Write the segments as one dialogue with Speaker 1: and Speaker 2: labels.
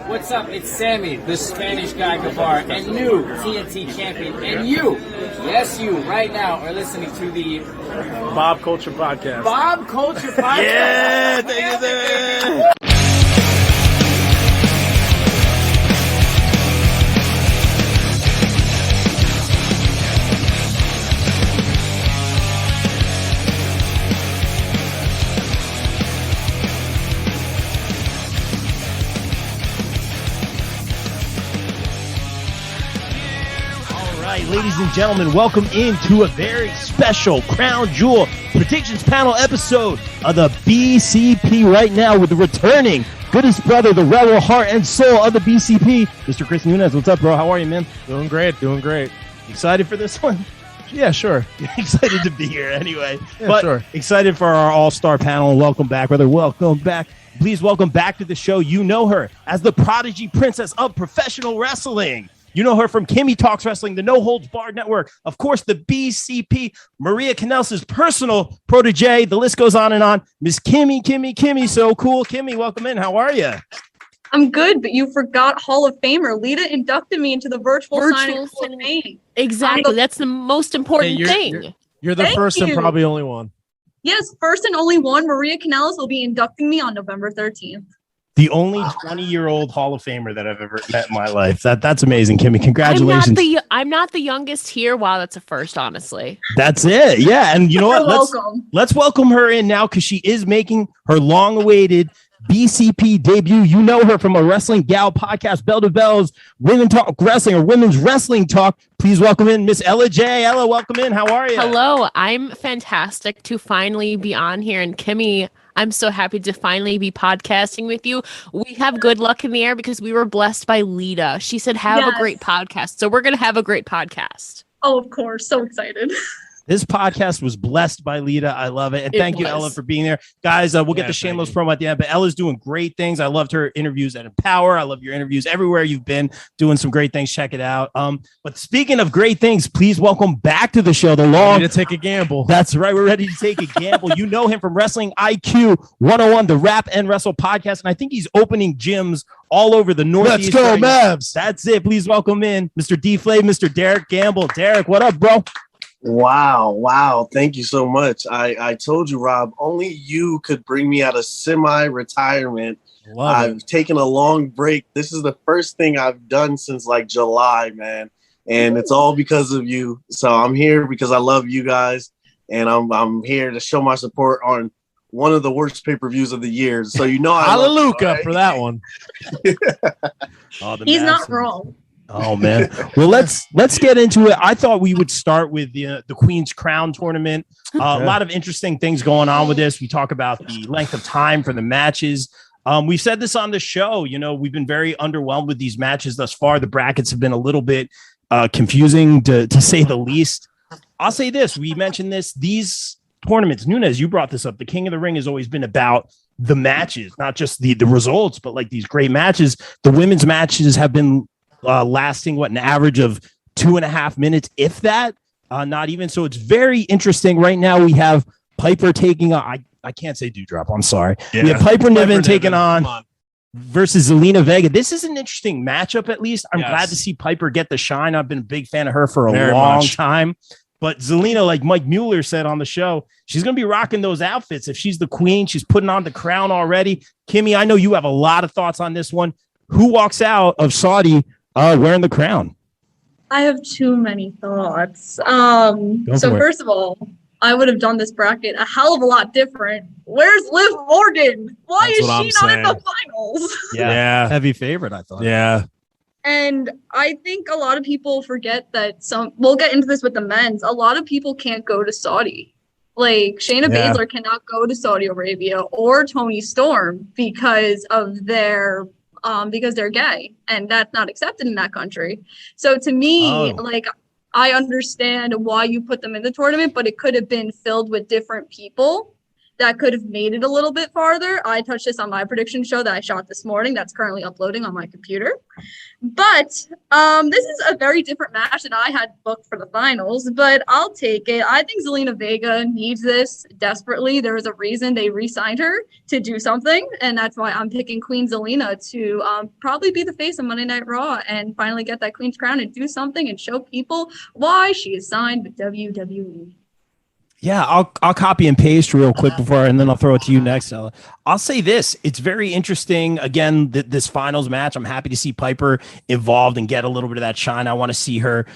Speaker 1: What's up? It's Sammy, the Spanish guy Gavar, and new TNT champion. And you, yes, you, right now are listening to the
Speaker 2: Bob Culture Podcast.
Speaker 1: Bob Culture Podcast.
Speaker 2: Yeah, thank you, sir.
Speaker 3: Ladies and gentlemen, welcome into a very special Crown Jewel predictions panel episode of the BCP right now with the returning Goodest brother, the rebel heart and soul of the BCP, Mr. Chris Nunez. What's up, bro? How are you, man?
Speaker 2: Doing great.
Speaker 3: Excited for this one?
Speaker 2: Yeah, sure.
Speaker 3: Excited to be here anyway.
Speaker 2: Yeah,
Speaker 3: but
Speaker 2: sure.
Speaker 3: Excited for our all-star panel. Welcome back, brother. Welcome back. Please welcome back to the show. You know her as the prodigy princess of professional wrestling. You know her from Kimmy Talks Wrestling, the No Holds Barred Network. Of course, the BCP, Maria Kanellis' personal protege. The list goes on and on. Miss Kimmy, so cool. Kimmy, welcome in. How are you?
Speaker 4: I'm good, but you forgot Hall of Famer. Lita inducted me into the virtual signing Hall of Fame.
Speaker 5: Exactly. That's the most important thing.
Speaker 2: You're the first and probably only one.
Speaker 4: Yes, first and only one. Maria Kanellis will be inducting me on November 13th.
Speaker 3: The only 20-year-old Hall of Famer that I've ever met in my life. That's amazing, Kimmy. Congratulations.
Speaker 5: I'm not the youngest here. Wow, that's a first, honestly.
Speaker 3: That's it. Yeah, and you know what? Let's welcome her in now because she is making her long-awaited BCP debut. You know her from a Wrestling Gal podcast, Bell to Bells, Women Talk Wrestling or Women's Wrestling Talk. Please welcome in Miss Ella J. Ella, welcome in. How are you?
Speaker 5: Hello. I'm fantastic to finally be on here. And Kimmy, I'm so happy to finally be podcasting with you. We have good luck in the air because we were blessed by Lita. She said, have a great podcast. So we're going to have a great podcast.
Speaker 4: Oh, of course. So excited.
Speaker 3: This podcast was blessed by Lita. I love it. And thank you, Ella, for being there. Guys, we'll get the shameless promo at the end, but Ella's doing great things. I loved her interviews at Empower. I love your interviews everywhere you've been doing some great things. Check it out. But speaking of great things, please welcome back to the show.
Speaker 2: Ready to take a gamble.
Speaker 3: That's right. We're ready to take a gamble. You know him from Wrestling IQ 101, the RapNWrestle podcast. And I think he's opening gyms all over the Northeast.
Speaker 2: Let's go, Mavs.
Speaker 3: That's it. Please welcome in Mr. D-Flay, Mr. Derrick Gamble. Derrick, what up, bro?
Speaker 6: Wow. Thank you so much. I told you, Rob, only you could bring me out of semi-retirement. I've taken a long break. This is the first thing I've done since like July, man. And it's all because of you. So I'm here because I love you guys. And I'm here to show my support on one of the worst pay-per-views of the year. So you know
Speaker 2: hallelujah for that one.
Speaker 4: He's not wrong.
Speaker 3: Oh man. Well, let's get into it. I thought we would start with the Queen's Crown tournament. A lot of interesting things going on with this. We talk about the length of time for the matches. We've said this on the show. You know, we've been very underwhelmed with these matches thus far. The brackets have been a little bit confusing to say the least. I'll say this. We mentioned this. These tournaments, Nunez, you brought this up. The King of the Ring has always been about the matches, not just the results, but like these great matches. The women's matches have been lasting an average of 2.5 minutes, if that, not even. So it's very interesting. Right now we have Piper taking on, I can't say Dewdrop, I'm sorry. We have Piper Niven taking on versus Zelina Vega. This is an interesting matchup, at least. I'm glad to see Piper get the shine. I've been a big fan of her for a long time. But Zelina, like Mike Mueller said on the show, she's going to be rocking those outfits. If she's the queen, she's putting on the crown already. Kimmy, I know you have a lot of thoughts on this one. Who walks out of Saudi wearing the crown?
Speaker 4: I have too many thoughts. First of all, I would have done this bracket a hell of a lot different. Where's Liv Morgan? Why is she not in the finals?
Speaker 3: Yeah. Heavy favorite, I thought.
Speaker 2: Yeah.
Speaker 4: And I think a lot of people forget that we'll get into this with the men's. A lot of people can't go to Saudi. Like Shayna Baszler cannot go to Saudi Arabia or Toni Storm because they're gay, and that's not accepted in that country. So to me, I understand why you put them in the tournament, but it could have been filled with different people that could have made it a little bit farther. I touched this on my prediction show that I shot this morning. That's currently uploading on my computer. But this is a very different match than I had booked for the finals, but I'll take it. I think Zelina Vega needs this desperately. There is a reason they re-signed her to do something, and that's why I'm picking Queen Zelina to probably be the face of Monday Night Raw and finally get that Queen's crown and do something and show people why she is signed with WWE.
Speaker 3: Yeah, I'll copy and paste real quick before, and then I'll throw it to you next, Ella. I'll say this. It's very interesting. Again, this finals match, I'm happy to see Piper involved and get a little bit of that shine. I want to see her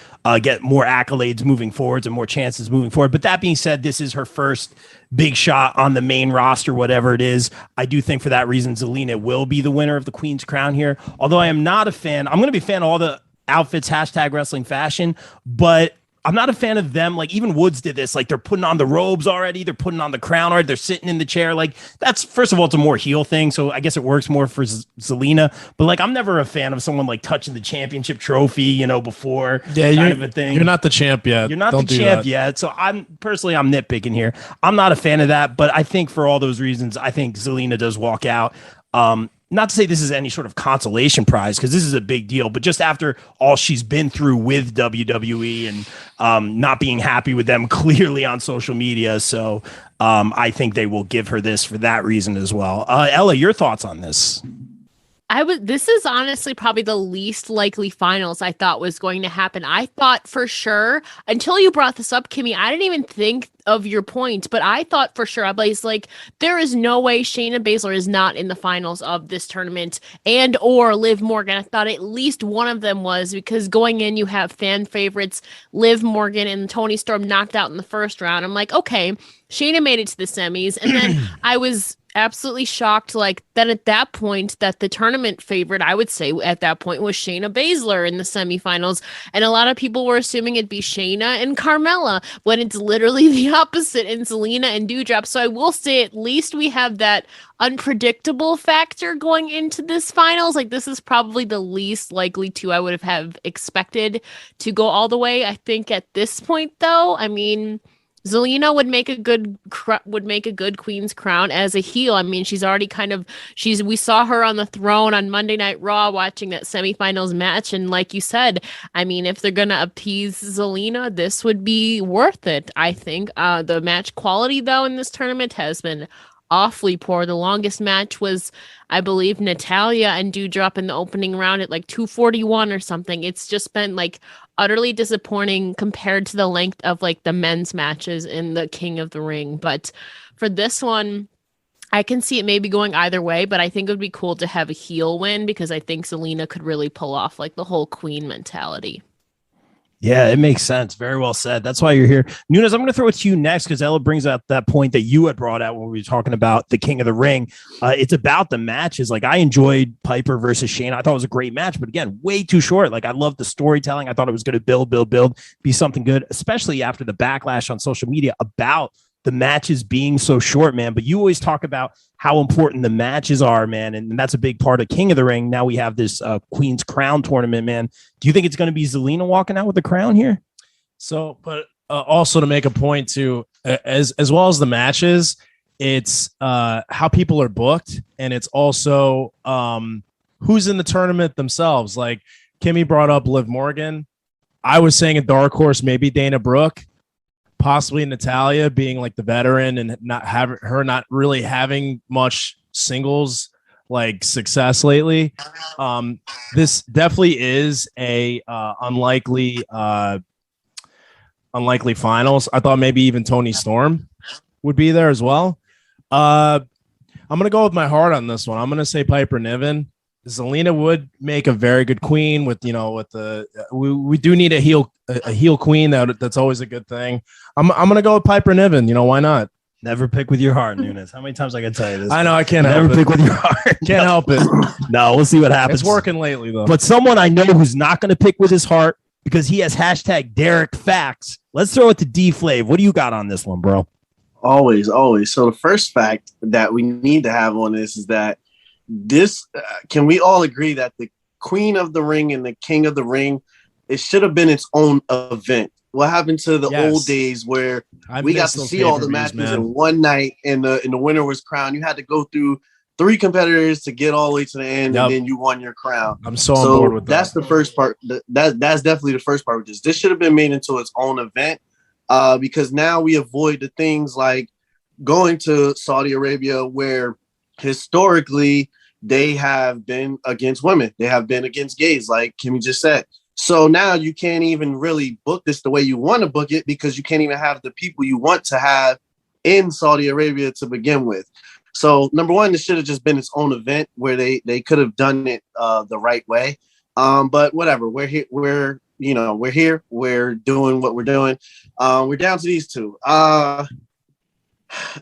Speaker 3: get more accolades moving forwards and more chances moving forward. But that being said, this is her first big shot on the main roster, whatever it is. I do think for that reason, Zelina will be the winner of the Queen's Crown here. Although I am not a fan. I'm going to be a fan of all the outfits, #wrestling fashion, but I'm not a fan of them. Like, even Woods did this. Like, they're putting on the robes already. They're putting on the crown already. They're sitting in the chair. Like, that's, first of all, it's a more heel thing. So I guess it works more for Zelina. But, like, I'm never a fan of someone, like, touching the championship trophy, before kind of a thing.
Speaker 2: You're not the champ yet.
Speaker 3: You're not the champ yet. So I'm nitpicking here. I'm not a fan of that. But I think for all those reasons, I think Zelina does walk out. Not to say this is any sort of consolation prize, because this is a big deal, but just after all she's been through with WWE and not being happy with them clearly on social media. So I think they will give her this for that reason as well. Ella, your thoughts on this?
Speaker 5: This is honestly probably the least likely finals I thought was going to happen. I thought for sure, until you brought this up, Kimmy, I didn't even think of your point, but I thought for sure, I was like, there is no way Shayna Baszler is not in the finals of this tournament, and or Liv Morgan. I thought at least one of them was, because going in, you have fan favorites, Liv Morgan and Toni Storm knocked out in the first round. I'm like, okay, Shayna made it to the semis, and then I was absolutely shocked, like, then at that point that the tournament favorite, I would say at that point, was Shayna Baszler in the semifinals, and a lot of people were assuming it'd be Shayna and Carmella, when it's literally the opposite in Zelina and Doudrop. So I will say at least we have that unpredictable factor going into this finals. Like, this is probably the least likely two I would have expected to go all the way. I think at this point, though, I mean, Zelina would make a good Queen's Crown as a heel. I mean, she's already we saw her on the throne on Monday Night Raw watching that semifinals match, and like you said, I mean, if they're gonna appease Zelina, this would be worth it. I think the match quality though in this tournament has been awfully poor. The longest match was, I believe, Natalya and Doudrop in the opening round at like 2:41 or something. It's just been like utterly disappointing compared to the length of like the men's matches in the King of the Ring. But for this one, I can see it maybe going either way, but I think it would be cool to have a heel win, because I think Zelina could really pull off like the whole queen mentality.
Speaker 3: Yeah, it makes sense. Very well said. That's why you're here. Nunes, I'm going to throw it to you next, because Ella brings up that point that you had brought out when we were talking about the King of the Ring. It's about the matches. Like, I enjoyed Piper versus Shayna. I thought it was a great match, but again, way too short. Like, I loved the storytelling. I thought it was going to build, be something good, especially after the backlash on social media about the matches being so short, man. But you always talk about how important the matches are, man. And that's a big part of King of the Ring. Now we have this Queen's Crown tournament, man. Do you think it's going to be Zelina walking out with the crown here?
Speaker 2: So, but also to make a point too, as well as the matches, it's how people are booked, and it's also who's in the tournament themselves. Like Kimmy brought up Liv Morgan. I was saying a dark horse, maybe Dana Brooke, possibly Natalya being like the veteran and not really having much singles like success lately. This definitely is a unlikely finals. I thought maybe even Toni Storm would be there as well. I'm gonna go with my heart on this one. I'm gonna say Piper Niven. Zelina would make a very good queen with we do need a heel queen. That's always a good thing. I'm gonna go with Piper Niven. Why not?
Speaker 3: Never pick with your heart, Nunes. How many times I can tell you this?
Speaker 2: I know I can't
Speaker 3: never
Speaker 2: help
Speaker 3: pick with your heart.
Speaker 2: Can't help it.
Speaker 3: No, we'll see what happens.
Speaker 2: It's working lately though.
Speaker 3: But someone I know who's not going to pick with his heart, because he has Derrick Facts. Let's throw it to D Flav. What do you got on this one, bro?
Speaker 6: Always. So the first fact that we need to have on this is that this can we all agree that the Queen of the Ring and the King of the Ring, it should have been its own event. What happened to the
Speaker 2: Yes.
Speaker 6: old days where
Speaker 2: I
Speaker 6: we got
Speaker 2: miss
Speaker 6: to
Speaker 2: those
Speaker 6: see all the
Speaker 2: pay-per-views,
Speaker 6: matches
Speaker 2: man.
Speaker 6: in one night, and the winner was crowned. You had to go through 3 competitors to get all the way to the end,
Speaker 2: Yep.
Speaker 6: and then you won your crown.
Speaker 2: I'm so on board with that.
Speaker 6: That's the first part. That's definitely the first part with this. This should have been made into its own event, because now we avoid the things like going to Saudi Arabia, where historically they have been against women. They have been against gays, like Kimmy just said. So now you can't even really book this the way you want to book it, because you can't even have the people you want to have in Saudi Arabia to begin with. So number one, this should have just been its own event where they could have done it the right way. But whatever, we're here. We're here. We're doing what we're doing. We're down to these two. I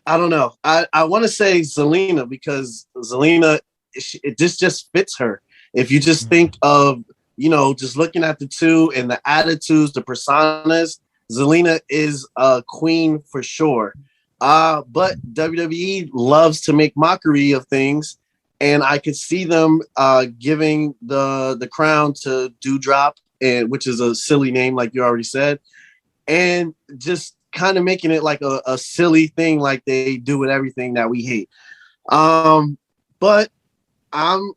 Speaker 6: don't know. I want to say Zelina, because Zelina, it just fits her. If you just think of, just looking at the two and the attitudes, the personas, Zelina is a queen for sure. But WWE loves to make mockery of things, and I could see them giving the crown to Doudrop, which is a silly name, like you already said, and just kind of making it like a silly thing, like they do with everything that we hate. But I'm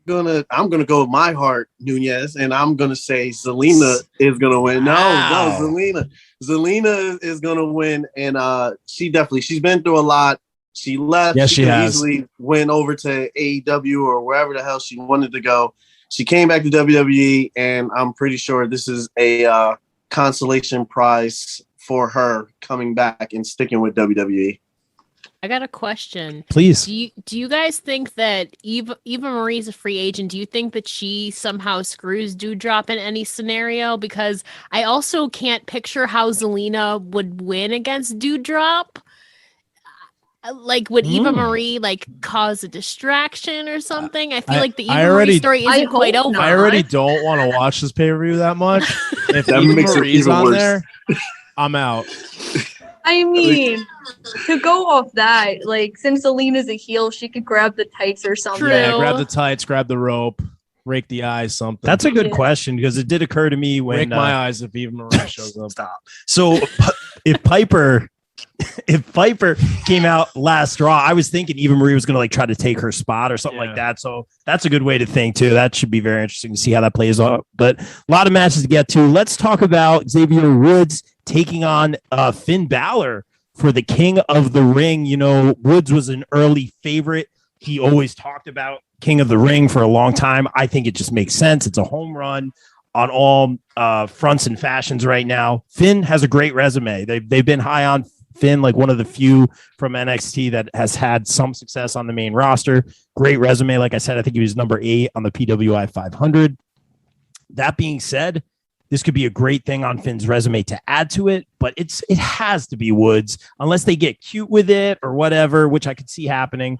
Speaker 6: gonna go with my heart, Nunez, and I'm gonna say Zelina is gonna win.
Speaker 2: Wow.
Speaker 6: No, Zelina is gonna win, and she's been through a lot. She left.
Speaker 2: Yes, she has.
Speaker 6: Easily went over to AEW or wherever the hell she wanted to go. She came back to WWE, and I'm pretty sure this is a consolation prize for her coming back and sticking with WWE.
Speaker 5: I got a question.
Speaker 2: Please.
Speaker 5: Do you guys think that Eva Marie's a free agent? Do you think that she somehow screws Doudrop in any scenario? Because I also can't picture how Zelina would win against Doudrop. Like, would Eva Marie cause a distraction or something? I feel like the Eva Marie story isn't quite over.
Speaker 2: I already don't want to watch this pay-per-view that much. If
Speaker 6: That
Speaker 2: Eva
Speaker 6: makes it
Speaker 2: Marie's
Speaker 6: even
Speaker 2: on
Speaker 6: worse.
Speaker 2: there, I'm out.
Speaker 4: I mean, to go off that, since Alina's a heel, she could grab the tights or something.
Speaker 5: True.
Speaker 2: Yeah, grab the tights, grab the rope, rake the eyes, something.
Speaker 3: That's a good question, because it did occur to me when
Speaker 2: rake my eyes if Eva Marie shows up.
Speaker 3: Stop. So if Piper came out last draw, I was thinking Eva Marie was going to try to take her spot or something like that. So that's a good way to think too. That should be very interesting to see how that plays out. But a lot of matches to get to. Let's talk about Xavier Woods taking on Finn Balor for the King of the Ring. Woods was an early favorite. He always talked about King of the Ring for a long time. I think it just makes sense. It's a home run on all fronts and fashions right now. Finn has a great resume. They've been high on Finn, like one of the few from NXT that has had some success on the main roster. Great resume. Like I said, I think he was number 8 on the PWI 500. That being said, this could be a great thing on Finn's resume to add to it, but it has to be Woods unless they get cute with it or whatever, which I could see happening.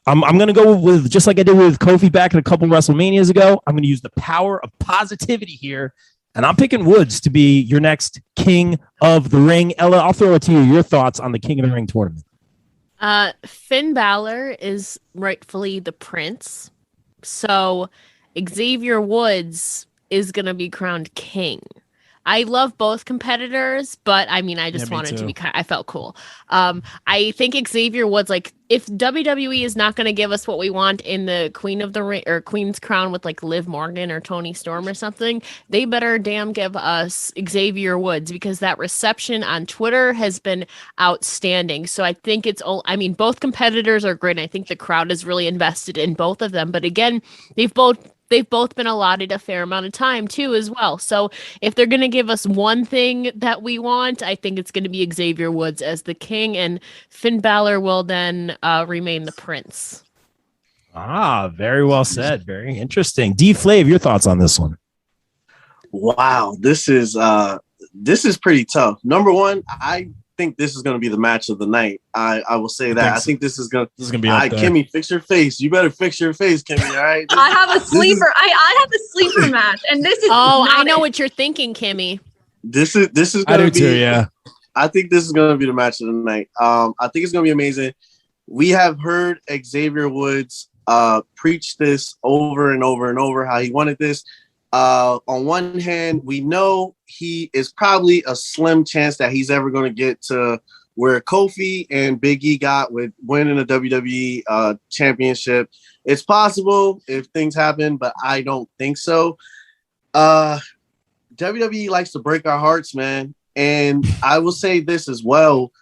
Speaker 3: I'm going to go with, just like I did with Kofi back in a couple WrestleManias ago, I'm going to use the power of positivity here, and I'm picking Woods to be your next King of the Ring. Ella, I'll throw it to you. Your thoughts on the King of the Ring tournament?
Speaker 5: Finn Balor is rightfully the prince, so Xavier Woods is going to be crowned king. I love both competitors, but I mean, I just wanted to be I felt cool. I think Xavier Woods, if WWE is not going to give us what we want in the Queen of the Ring or Queen's Crown with Liv Morgan or Toni Storm or something, they better damn give us Xavier Woods, because that reception on Twitter has been outstanding. So I think both competitors are great. And I think the crowd is really invested in both of them. But again, they've both been allotted a fair amount of time too as well. So if they're going to give us one thing that we want, I think it's going to be Xavier Woods as the king, and Finn Balor will then remain the prince.
Speaker 3: Very well said. Very interesting. D Flav, your thoughts on this one?
Speaker 6: Wow, this is pretty tough. Number one, I think this is going to be the match of the night. I will say that. I think this is going to be up there. Kimmy, fix your face. You better fix your face, Kimmy. All right.
Speaker 4: I have a sleeper. I have a sleeper match, and this is.
Speaker 5: Oh, I know what you're thinking, Kimmy.
Speaker 6: This is going to be.
Speaker 2: Too, yeah.
Speaker 6: I think this is going to be the match of the night. I think it's going to be amazing. We have heard Xavier Woods preach this over and over and over, how he wanted this. On one hand, we know he is probably a slim chance that he's ever going to get to where Kofi and Big E got with winning the WWE championship. It's possible if things happen, but I don't think so. WWE likes to break our hearts, man. And I will say this as well.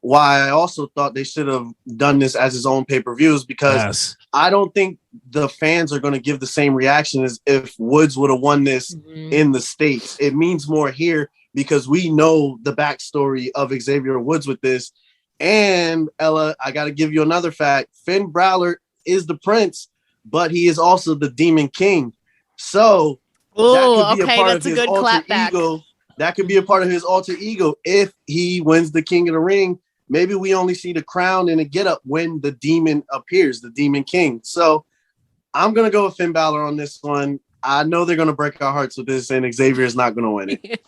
Speaker 6: Why I also thought they should have done this as his own pay-per-views, because I don't think the fans are going to give the same reaction as if Woods would have won this in the States. It means more here because we know the backstory of Xavier Woods with this. And Ella, I got to give you another fact. Finn Balor is the prince, but he is also the Demon King. So that could be a part of his alter ego. That could be a part of his alter ego if he wins the King of the Ring. Maybe we only see the crown and a get-up when the demon appears, the Demon King. So I'm going to go with Finn Balor on this one. I know they're going to break our hearts with this, and Xavier is not going to win it.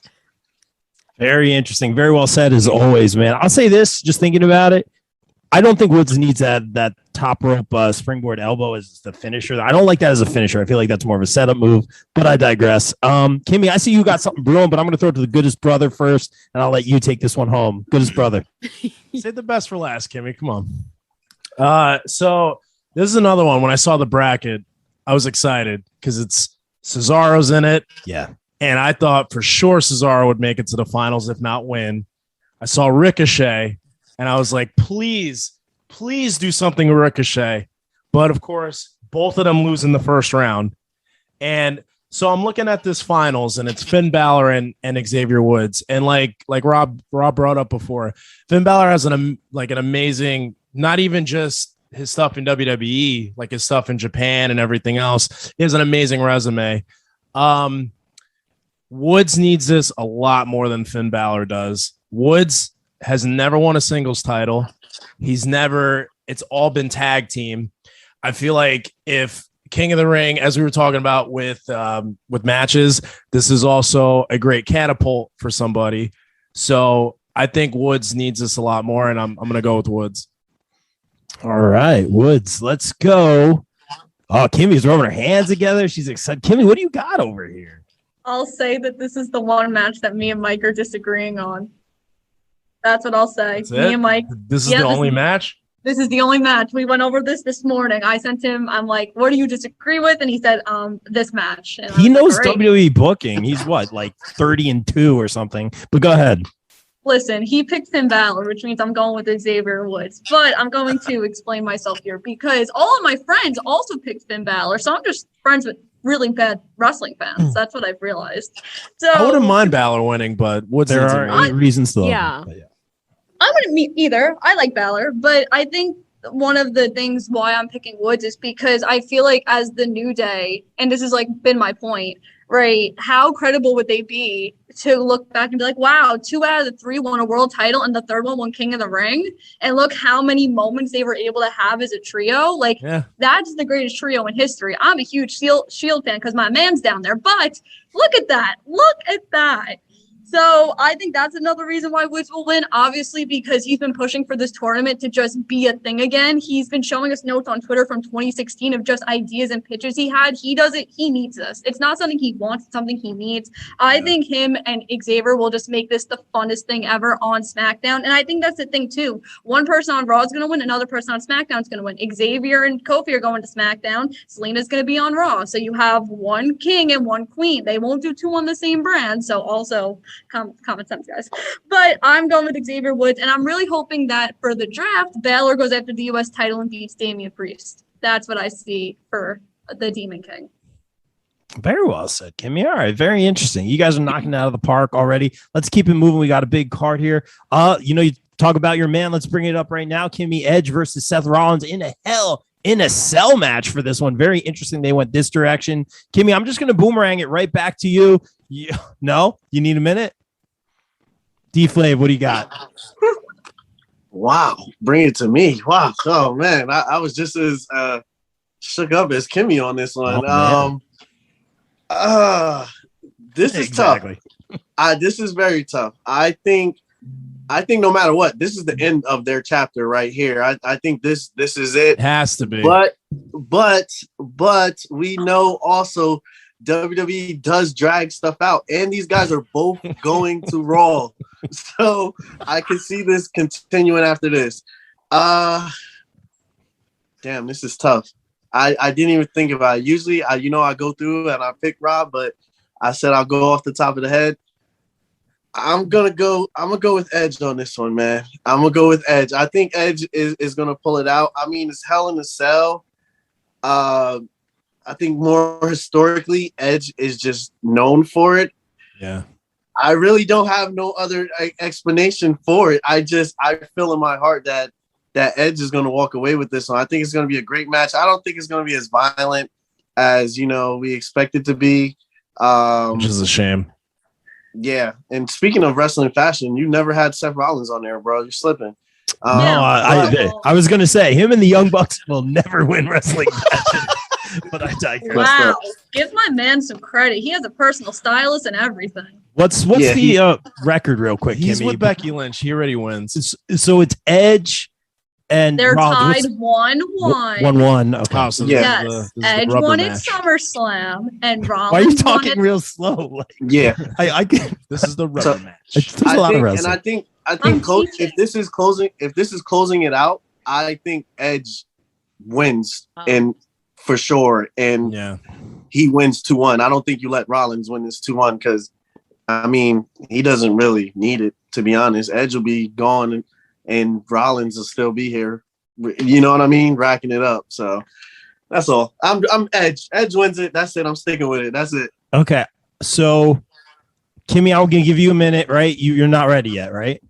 Speaker 3: Very interesting. Very well said, as always, man. I'll say this, just thinking about it. I don't think Woods needs that top rope springboard elbow as the finisher. I don't like that as a finisher. I feel like that's more of a setup move, but I digress. Kimmy, I see you got something brewing, but I'm going to throw it to the Goodest brother first, and I'll let you take this one home. Goodest brother.
Speaker 2: Save the best for last, Kimmy. Come on. So this is another one. When I saw the bracket, I was excited because it's Cesaro's in it.
Speaker 3: Yeah.
Speaker 2: And I thought for sure Cesaro would make it to the finals, if not win. I saw Ricochet. And I was like, please do something with Ricochet. But, of course, both of them lose in the first round. And so I'm looking at this finals, and it's Finn Balor and Xavier Woods. And like Rob brought up before, Finn Balor has an amazing, not even just his stuff in WWE, like his stuff in Japan and everything else. He has an amazing resume. Woods needs this a lot more than Finn Balor does. Woods has never won a singles title. It's all been tag team. I feel like if King of the Ring, as we were talking about with matches, this is also a great catapult for somebody. So I think Woods needs this a lot more, and I'm going to go with Woods.
Speaker 3: All right, Woods, let's go. Oh, Kimmy's rubbing her hands together. She's excited. Kimmy, what do you got over here?
Speaker 4: I'll say that this is the one match that me and Mike are disagreeing on. That's what I'll say. Me and Mike.
Speaker 2: This is the only match?
Speaker 4: This is the only match. We went over this morning. I sent him, I'm like, what do you disagree with? And he said, this match. And
Speaker 3: he knows WWE booking. He's what, like 30-2 or something. But go ahead.
Speaker 4: Listen, he picked Finn Balor, which means I'm going with Xavier Woods. But I'm going to explain myself here because all of my friends also picked Finn Balor. So I'm just friends with really bad wrestling fans. That's what I've realized. So
Speaker 2: I wouldn't mind Balor winning, but
Speaker 3: there are reasons to.
Speaker 5: Yeah.
Speaker 4: I wouldn't meet either. I like Balor, but I think one of the things why I'm picking Woods is because I feel like as the New Day, and this has like been my point, right? How credible would they be to look back and be like, wow, 2 out of the 3 won a world title and the third one won King of the Ring. And look how many moments they were able to have as a trio. Like that's the greatest trio in history. I'm a huge Shield fan because my man's down there, but look at that. Look at that. So I think that's another reason why Woods will win, obviously, because he's been pushing for this tournament to just be a thing again. He's been showing us notes on Twitter from 2016 of just ideas and pitches he had. He does it. He needs this. It's not something he wants. It's something he needs. I think him and Xavier will just make this the funnest thing ever on SmackDown. And I think that's the thing, too. One person on Raw is going to win. Another person on SmackDown is going to win. Xavier and Kofi are going to SmackDown. Selena's going to be on Raw. So you have one king and one queen. They won't do 2 on the same brand. So also common sense, guys. But I'm going with Xavier Woods, and I'm really hoping that for the draft, Balor goes after the U.S. title and beats Damian Priest. That's what I see for the Demon King.
Speaker 3: Very well said, Kimmy. All right, very interesting. You guys are knocking it out of the park already. Let's keep it moving. We got a big card here. You talk about your man. Let's bring it up right now. Kimmy, Edge versus Seth Rollins in a cell match for this one. Very interesting. They went this direction. Kimmy, I'm just going to boomerang it right back to you. No? You need a minute? D-Flav, what do you got?
Speaker 6: Wow, bring it to me. Wow. Oh, man. I was just as shook up as Kimmy on this one. This is tough. This is very tough. I think no matter what, this is the end of their chapter right here. I think this is it.
Speaker 2: It has to be.
Speaker 6: But we know also WWE does drag stuff out, and these guys are both going to Raw. So I can see this continuing after this. Damn, this is tough. I didn't even think about it. Usually, I go through and I pick Rob, but I said I'll go off the top of the head. I'm gonna go with Edge on this one, man. I'm gonna go with Edge. I think Edge is gonna pull it out. I mean, it's Hell in a Cell. I think more historically, Edge is just known for it.
Speaker 2: Yeah.
Speaker 6: I really don't have no other explanation for it. I feel in my heart that Edge is going to walk away with this one. I think it's going to be a great match. I don't think it's going to be as violent as, we expect it to be.
Speaker 2: Which is a shame.
Speaker 6: Yeah. And speaking of wrestling fashion, you never had Seth Rollins on there, bro. You're slipping.
Speaker 3: I was going to say, him and the Young Bucks will never win wrestling fashion. But I digress.
Speaker 4: Wow. Give my man some credit. He has a personal stylist and everything.
Speaker 3: What's the record real quick,
Speaker 2: He's
Speaker 3: Kimmy?
Speaker 2: with Becky Lynch. He already wins.
Speaker 3: So it's Edge and
Speaker 4: they're
Speaker 3: Rollins.
Speaker 4: tied 1-1.
Speaker 3: 1-1 Okay.
Speaker 2: Oh, so
Speaker 6: Yeah.
Speaker 2: this is the
Speaker 4: Edge
Speaker 2: rubber
Speaker 4: won at
Speaker 2: match.
Speaker 4: SummerSlam and Rollins
Speaker 3: Why are you
Speaker 4: won
Speaker 3: talking
Speaker 4: at-
Speaker 3: real slow?
Speaker 6: Yeah.
Speaker 3: I
Speaker 2: This is the rubber
Speaker 6: So-
Speaker 2: match.
Speaker 3: there's a lot of
Speaker 6: And
Speaker 3: wrestling.
Speaker 6: I think
Speaker 4: teaching.
Speaker 6: if this is closing it out, I think Edge wins and for sure. And
Speaker 2: Yeah.
Speaker 6: he wins 2-1. I don't think you let Rollins win this 2-1 because, I mean, he doesn't really need it, to be honest. Edge will be gone and Rollins will still be here. You know what I mean? Racking it up. So that's all. I'm Edge. Edge wins it. That's it. I'm sticking with it. That's it.
Speaker 3: Okay. So, Kimmy, I'm going to give you a minute, right? You're not ready yet, right?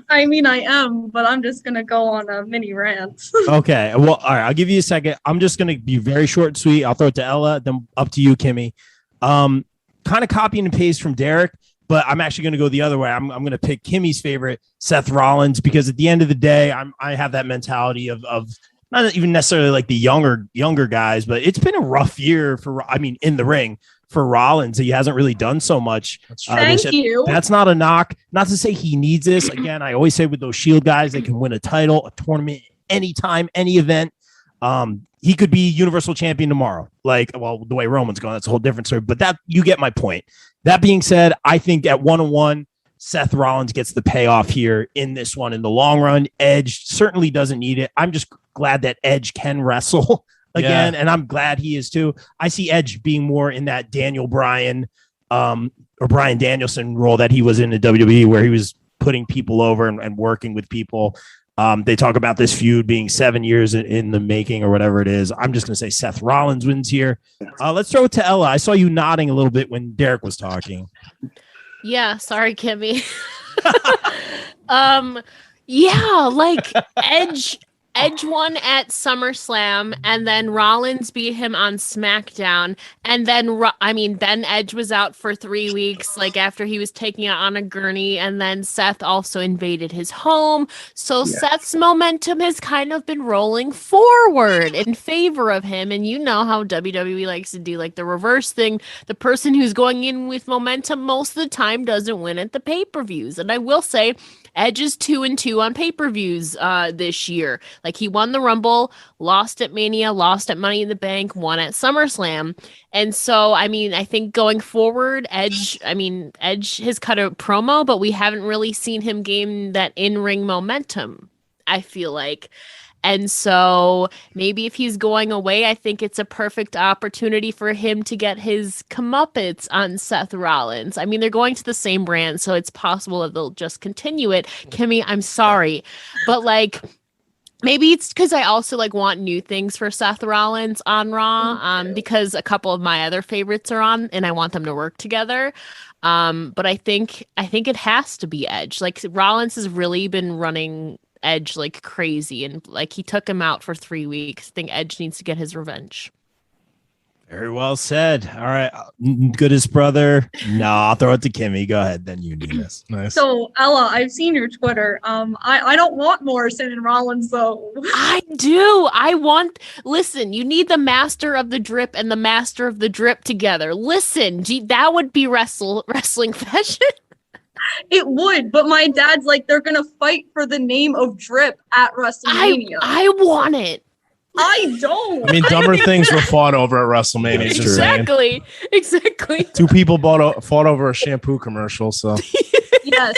Speaker 4: I mean, I am, but I'm just going to go on a mini rant.
Speaker 3: Okay. Well, all right. I'll give you a second. I'm just going to be very short and sweet. I'll throw it to Ella, then up to you, Kimmy. Kind of copy and paste from Derrick, but I'm actually going to go the other way. I'm going to pick Kimmy's favorite, Seth Rollins, because at the end of the day, I have that mentality of not even necessarily like the younger guys, but it's been a rough year in the ring for Rollins. He hasn't really done so much.
Speaker 4: Thank you.
Speaker 3: That's not a knock. Not to say he needs this. Again, I always say with those Shield guys, they can win a title, a tournament, anytime, any event. He could be Universal Champion tomorrow. The way Roman's going, that's a whole different story. But that you get my point. That being said, I think at 1-1, Seth Rollins gets the payoff here in this one. In the long run, Edge certainly doesn't need it. I'm just glad that Edge can wrestle again, and I'm glad he is too. I see Edge being more in that Daniel Bryan or Bryan Danielson role that he was in the WWE, where he was putting people over and working with people. They talk about this feud being 7 years in the making or whatever it is. I'm just going to say Seth Rollins wins here. Let's throw it to Ella. I saw you nodding a little bit when Derrick was talking.
Speaker 5: Yeah, sorry, Kimmy. Yeah, like Edge won at SummerSlam, and then Rollins beat him on SmackDown, and then then Edge was out for 3 weeks, like after he was taking it on a gurney, and then Seth also invaded his home. So Seth's momentum has kind of been rolling forward in favor of him, and you know how WWE likes to do like the reverse thing. The person who's going in with momentum most of the time doesn't win at the pay-per-views, and I will say Edge is 2-2 on pay-per-views this year. Like, he won the Rumble, lost at Mania, lost at Money in the Bank, won at SummerSlam. And so, I think going forward, Edge has cut a promo, but we haven't really seen him gain that in-ring momentum, I feel like. And so maybe if he's going away, I think it's a perfect opportunity for him to get his comeuppance on Seth Rollins. They're going to the same brand, so it's possible that they'll just continue it. Kimmy, I'm sorry, but maybe it's because I also want new things for Seth Rollins on Raw, because a couple of my other favorites are on, and I want them to work together. But I think it has to be Edge. Rollins has really been running Edge like crazy, and he took him out for 3 weeks. I think Edge needs to get his revenge.
Speaker 3: Very well said. All right, Goodest brother. No, I'll throw it to Kimmy. Go ahead, then you do this.
Speaker 2: Nice.
Speaker 4: So, Ella, I've seen your Twitter. I don't want Morrison and Rollins, though.
Speaker 5: I do. Listen, you need the master of the drip and the master of the drip together. Listen, that would be wrestling fashion.
Speaker 4: It would, but my dad's they're going to fight for the name of drip at WrestleMania.
Speaker 5: I want it.
Speaker 4: I don't.
Speaker 2: I mean, dumber things were fought over at WrestleMania. Just saying.
Speaker 5: Exactly.
Speaker 2: Two people fought over a shampoo commercial. So
Speaker 4: Yes.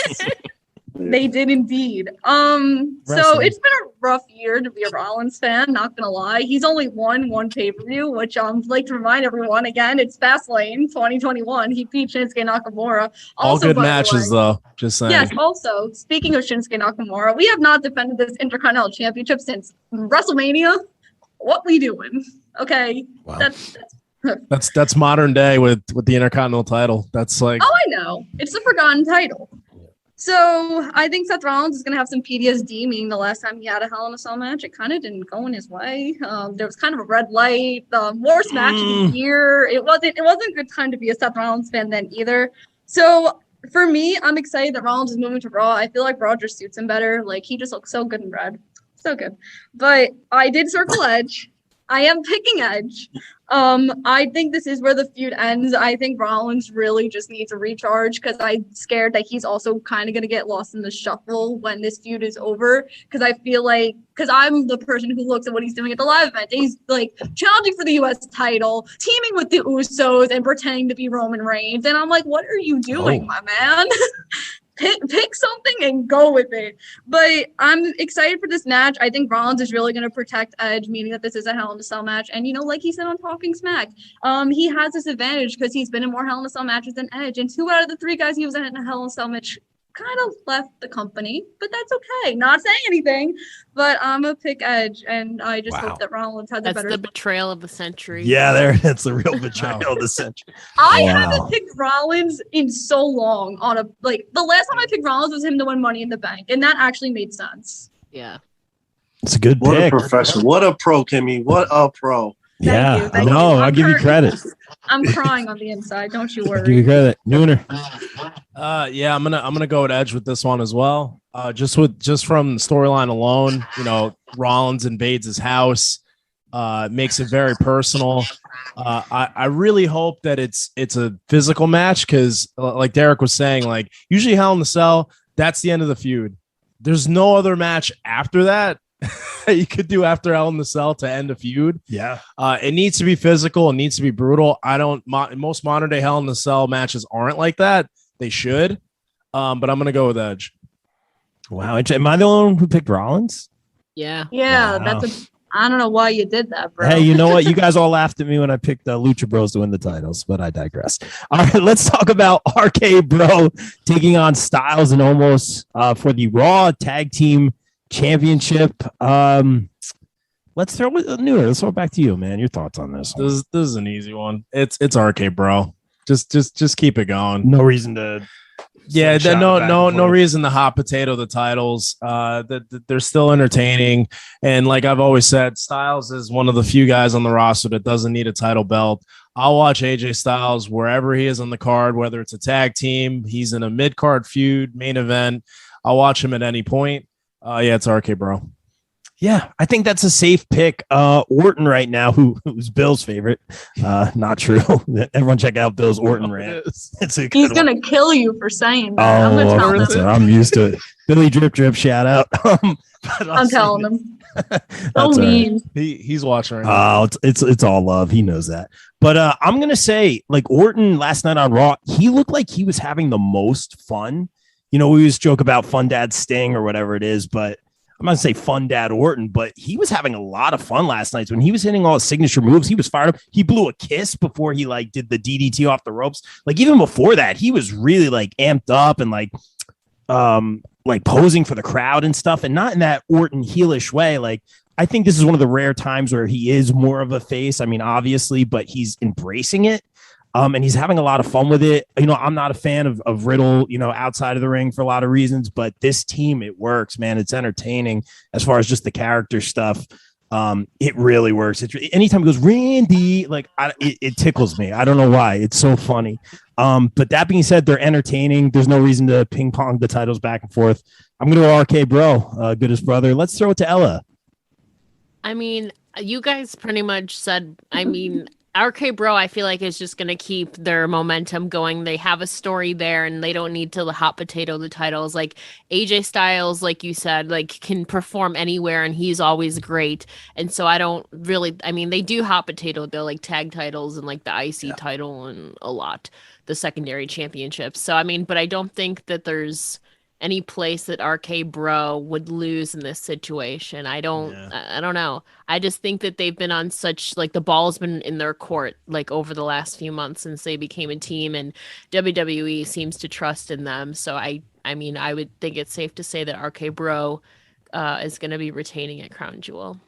Speaker 4: They did indeed. So it's been a rough year to be a Rollins fan, not gonna lie. He's only won one pay-per-view, which like to remind everyone again, it's Fastlane 2021. He beat Shinsuke Nakamura.
Speaker 2: All good matches though. Just saying.
Speaker 4: Yes, also, speaking of Shinsuke Nakamura, we have not defended this Intercontinental Championship since WrestleMania. What we doing? Okay.
Speaker 3: Wow.
Speaker 2: That's modern day with the Intercontinental title. That's like,
Speaker 4: oh, I know. It's the forgotten title. So I think Seth Rollins is going to have some PTSD, meaning the last time he had a Hell in a Cell match, it kind of didn't go in his way. There was kind of a red light. The worst match of the year. It wasn't a good time to be a Seth Rollins fan then either. So for me, I'm excited that Rollins is moving to Raw. I feel like Raw just suits him better. Like, he just looks so good in red. So good. But I did circle Edge. I am picking Edge. I think this is where the feud ends. I think Rollins really just needs a recharge because I'm scared that he's also kind of going to get lost in the shuffle when this feud is over. Because I feel like, because I'm the person who looks at what he's doing at the live event. He's like challenging for the U.S. title, teaming with the Usos and pretending to be Roman Reigns. And I'm like, what are you doing, my man? Pick something and go with it. But I'm excited for this match. I think Rollins is really going to protect Edge, meaning that this is a Hell in a Cell match. And, like he said on Talking Smack, he has this advantage because he's been in more Hell in a Cell matches than Edge. And 2 out of the 3 guys he was in a Hell in a Cell match kind of left the company, but that's okay. Not saying anything, but I'm going to pick Edge. And I just hope that Rollins has a better...
Speaker 5: That's the betrayal of the century.
Speaker 3: Yeah, that's the real betrayal of the century.
Speaker 4: I haven't picked Rollins in so long on the last time I picked Rollins was him to win Money in the Bank, and that actually made sense.
Speaker 5: Yeah.
Speaker 3: It's a good pick.
Speaker 6: What a professional. What a pro, Kimmy. What a pro.
Speaker 3: Thank you. I'll give you credit.
Speaker 4: I'm crying on the inside. Don't you worry.
Speaker 3: Give you credit. Nooner.
Speaker 2: Yeah, I'm gonna go with Edge with this one as well. Just from the storyline alone, Rollins invades his house, makes it very personal. I really hope that it's a physical match because, like Derrick was saying, like usually Hell in the Cell, that's the end of the feud. There's no other match after that you could do after Hell in the Cell to end a feud.
Speaker 3: Yeah.
Speaker 2: It needs to be physical. It needs to be brutal. Most modern day Hell in the Cell matches aren't like that. They should. But I'm going to go with Edge.
Speaker 3: Wow. Am I the only one who picked Rollins?
Speaker 5: Yeah.
Speaker 4: Yeah.
Speaker 3: Wow.
Speaker 4: I don't know why you did that, bro.
Speaker 3: Hey, you know what? You guys all laughed at me when I picked Lucha Bros to win the titles, but I digress. All right, let's talk about RK Bro taking on Styles and Omos for the Raw Tag Team Championship. Let's throw it back to you, man. Your thoughts on this one?
Speaker 2: This is an easy one. It's RK Bro. Just keep it going.
Speaker 3: No reason to.
Speaker 2: Yeah, no reason to hot potato the titles. They're still entertaining, and like I've always said, Styles is one of the few guys on the roster that doesn't need a title belt. I'll watch AJ Styles wherever he is on the card, whether it's a tag team, he's in a mid card feud, main event. I'll watch him at any point. Yeah, it's RK Bro.
Speaker 3: Yeah, I think that's a safe pick. Orton right now, who's Bill's favorite. Not true. Everyone check out Bill's Orton rant.
Speaker 4: He's going to kill you for saying that.
Speaker 3: I'm used to it. Billy Drip Drip, shout out.
Speaker 4: I'm telling him.
Speaker 3: So mean.
Speaker 2: He's watching right now.
Speaker 3: Oh, it's all love. He knows that. But I'm going to say, like Orton last night on Raw, he looked like he was having the most fun. We always joke about Fun Dad Sting or whatever it is, but I'm not going to say Fun Dad Orton, but he was having a lot of fun last night. When he was hitting all his signature moves, he was fired up. He blew a kiss before he did the DDT off the ropes. Even before that, he was really amped up and posing for the crowd and stuff, and not in that Orton heelish way. I think this is one of the rare times where he is more of a face. I mean, obviously, but he's embracing it. And he's having a lot of fun with it. I'm not a fan of Riddle, outside of the ring for a lot of reasons, but this team, it works, man. It's entertaining as far as just the character stuff. It really works. Anytime it goes, Randy, it tickles me. I don't know why. It's so funny. But that being said, they're entertaining. There's no reason to ping pong the titles back and forth. I'm going to go RK Bro, Goodest brother. Let's throw it to Ella.
Speaker 5: I mean, you guys pretty much said, RK Bro, I feel like is just going to keep their momentum going. They have a story there, and they don't need to hot potato the titles. Like AJ Styles, like you said, like can perform anywhere, and he's always great. And so I don't really. I mean, they do hot potato their like tag titles and like the IC title and a lot the secondary championships. So I mean, but I don't think that there's any place that RK Bro would lose in this situation. I don't know. I just think that they've been on such like the ball's been in their court like over the last few months since they became a team, and WWE seems to trust in them. So I mean, I would think it's safe to say that RK Bro is going to be retaining at Crown Jewel.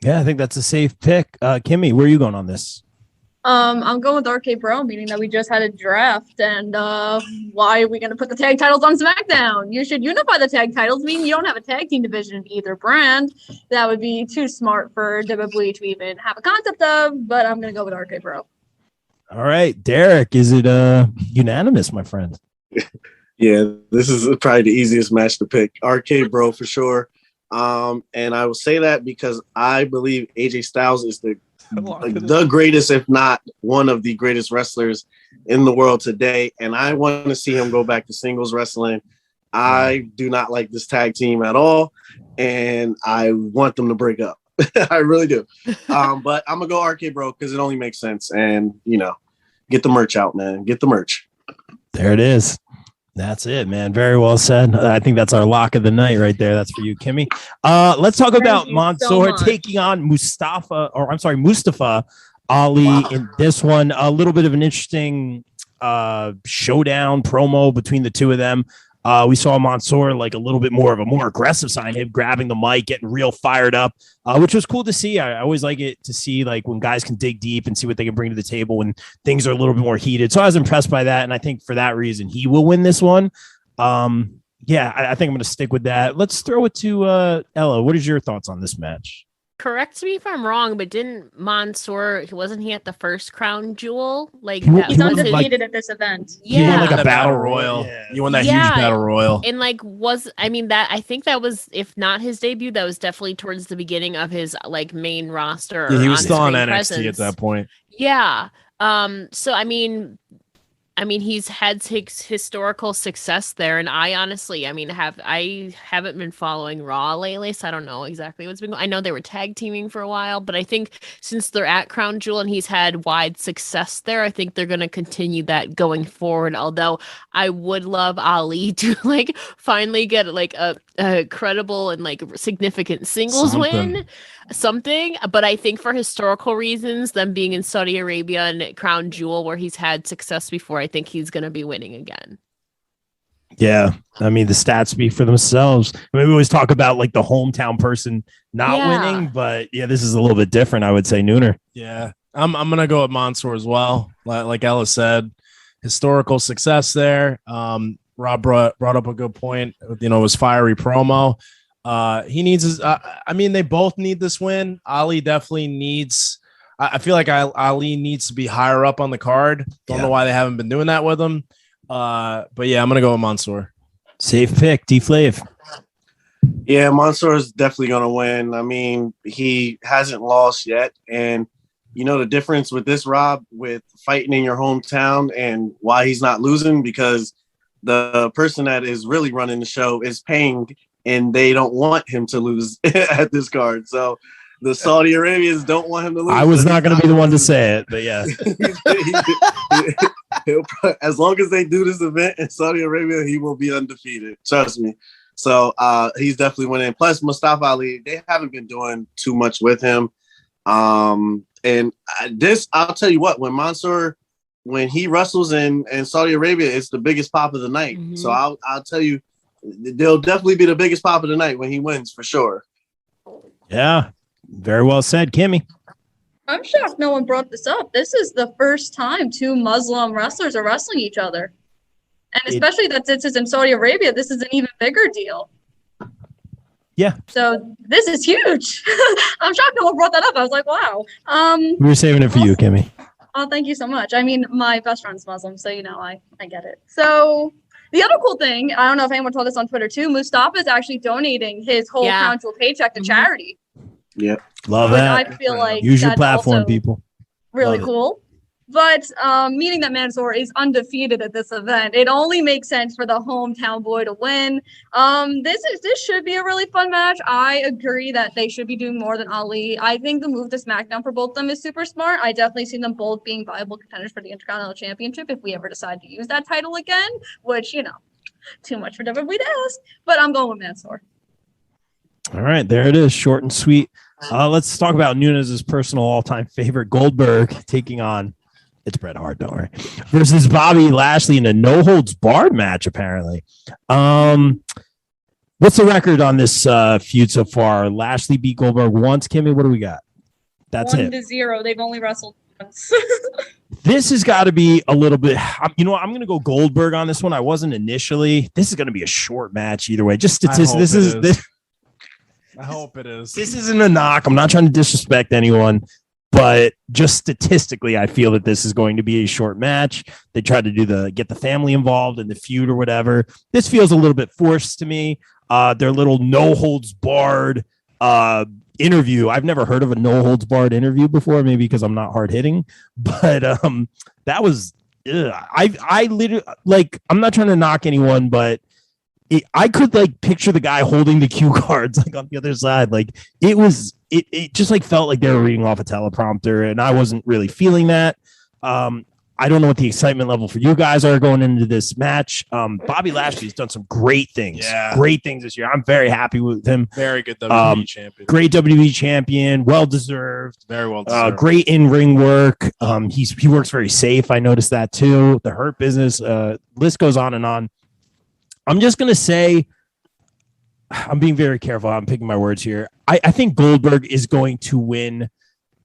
Speaker 3: Yeah, I think that's a safe pick. Kimmy, where are you going on this?
Speaker 4: I'm going with RK Bro, meaning that we just had a draft, and why are we going to put the tag titles on SmackDown? You should unify the tag titles, meaning you don't have a tag team division in either brand. That would be too smart for WWE to even have a concept of, but I'm going to go with RK Bro.
Speaker 3: All right, Derrick, is it unanimous, my friend?
Speaker 6: Yeah, this is probably the easiest match to pick. RK Bro for sure. And I will say that because I believe AJ Styles is the greatest, if not one of the greatest wrestlers in the world today. And I want to see him go back to singles wrestling. I do not like this tag team at all. And I want them to break up. I really do. But I'm going to go RK Bro because it only makes sense. And, get the merch out, man. Get the merch.
Speaker 3: There it is. That's it, man. Very well said. I think that's our lock of the night right there. That's for you, Kimmy. Let's talk about Mansoor taking on Mustafa Ali in this one. A little bit of an interesting showdown promo between the two of them. We saw Mansoor like a little bit more aggressive side, him grabbing the mic, getting real fired up, which was cool to see. I always like it to see like when guys can dig deep and see what they can bring to the table when things are a little bit more heated. So I was impressed by that, and I think for that reason he will win this one. I think I'm going to stick with that. Let's throw it to Ella. What is your thoughts on this match?
Speaker 5: Correct me if I'm wrong, but didn't Mansoor, wasn't he at the first Crown Jewel? Like
Speaker 4: he's undefeated at this event.
Speaker 5: Yeah.
Speaker 2: He won like a battle royal. Yeah. He won that huge battle royal.
Speaker 5: And like I think that was, if not his debut, that was definitely towards the beginning of his like main roster.
Speaker 2: Yeah, he was still on NXT
Speaker 5: presence
Speaker 2: at that point.
Speaker 5: Yeah. So I mean, he's had historical success there, and I honestly, I haven't been following Raw lately, so I don't know exactly what's been going on. I know they were tag teaming for a while, but I think since they're at Crown Jewel and he's had wide success there, I think they're going to continue that going forward. Although I would love Ali to like finally get like a credible and like significant singles win. Something, but I think for historical reasons, them being in Saudi Arabia and Crown Jewel where he's had success before, I think he's going to be winning again.
Speaker 3: Yeah, the stats speak for themselves. We always talk about like the hometown person not winning, but yeah, this is a little bit different, I would say. Nooner.
Speaker 2: Yeah, I'm gonna go with Mansoor as well. Like Ella said, historical success there. Rob brought up a good point. It was fiery promo. He needs his, they both need this win. Ali definitely needs, I feel like Ali needs to be higher up on the card. Don't know why they haven't been doing that with him. But yeah, I'm going to go with Mansoor.
Speaker 3: Safe pick, D-Flav.
Speaker 6: Yeah, Mansoor is definitely going to win. He hasn't lost yet. And the difference with this, Rob, with fighting in your hometown and why he's not losing, because the person that is really running the show is paying, and they don't want him to lose at this card. So the Saudi Arabians don't want him to lose.
Speaker 3: I was not going to be the one to say it, but yeah.
Speaker 6: As long as they do this event in Saudi Arabia, he will be undefeated. Trust me. So he's definitely winning. Plus, Mustafa Ali, they haven't been doing too much with him. And this, I'll tell you what, when Mansoor, when he wrestles in Saudi Arabia, it's the biggest pop of the night. Mm-hmm. So I'll tell you, they'll definitely be the biggest pop of the night when he wins, for sure.
Speaker 3: Yeah, very well said, Kimmy.
Speaker 4: I'm shocked no one brought this up. This is the first time two Muslim wrestlers are wrestling each other. And especially that this is in Saudi Arabia, this is an even bigger deal.
Speaker 3: Yeah.
Speaker 4: So this is huge. I'm shocked no one brought that up. I was like, wow.
Speaker 3: We were saving it for you, Kimmy.
Speaker 4: Oh, thank you so much. My best friend's Muslim, so I get it. So the other cool thing, I don't know if anyone told us on Twitter too, Mustafa is actually donating his whole Crown Jewel paycheck to charity.
Speaker 6: Yep.
Speaker 3: Love that.
Speaker 4: I feel like
Speaker 3: use your platform, people.
Speaker 4: really cool. But meaning that Mansoor is undefeated at this event, it only makes sense for the hometown boy to win. This should be a really fun match. I agree that they should be doing more than Ali. I think the move to SmackDown for both of them is super smart. I definitely see them both being viable contenders for the Intercontinental Championship if we ever decide to use that title again, which, too much for WWE to ask. But I'm going with Mansoor.
Speaker 3: All right, there it is, short and sweet. Let's talk about Nunes' personal all-time favorite, Goldberg, taking on, it's Bret Hart, don't worry, versus Bobby Lashley in a no-holds-barred match, apparently. What's the record on this feud so far? Lashley beat Goldberg once. Kimmy, what do we got? That's
Speaker 4: 1-0. They've only wrestled once.
Speaker 3: This has got to be a little bit, I'm going to go Goldberg on this one. I wasn't initially. This is going to be a short match either way. Just statistics.
Speaker 2: I hope it is.
Speaker 3: This isn't a knock. I'm not trying to disrespect anyone, but just statistically, I feel that this is going to be a short match. They tried to get the family involved in the feud or whatever. This feels a little bit forced to me. Their little no holds barred interview. I've never heard of a no holds barred interview before, maybe because I'm not hard hitting, but that was, I literally, like, I'm not trying to knock anyone, but I could picture the guy holding the cue cards on the other side. It just felt like they were reading off a teleprompter, and I wasn't really feeling that. I don't know what the excitement level for you guys are going into this match. Bobby Lashley's done some great things this year. I'm very happy with him.
Speaker 2: Very good WWE champion.
Speaker 3: Great WWE champion. Well deserved.
Speaker 2: Very well deserved.
Speaker 3: Great in ring work. He works very safe. I noticed that too. The Hurt Business. List goes on and on. I'm just going to say, I'm being very careful. I'm picking my words here. I think Goldberg is going to win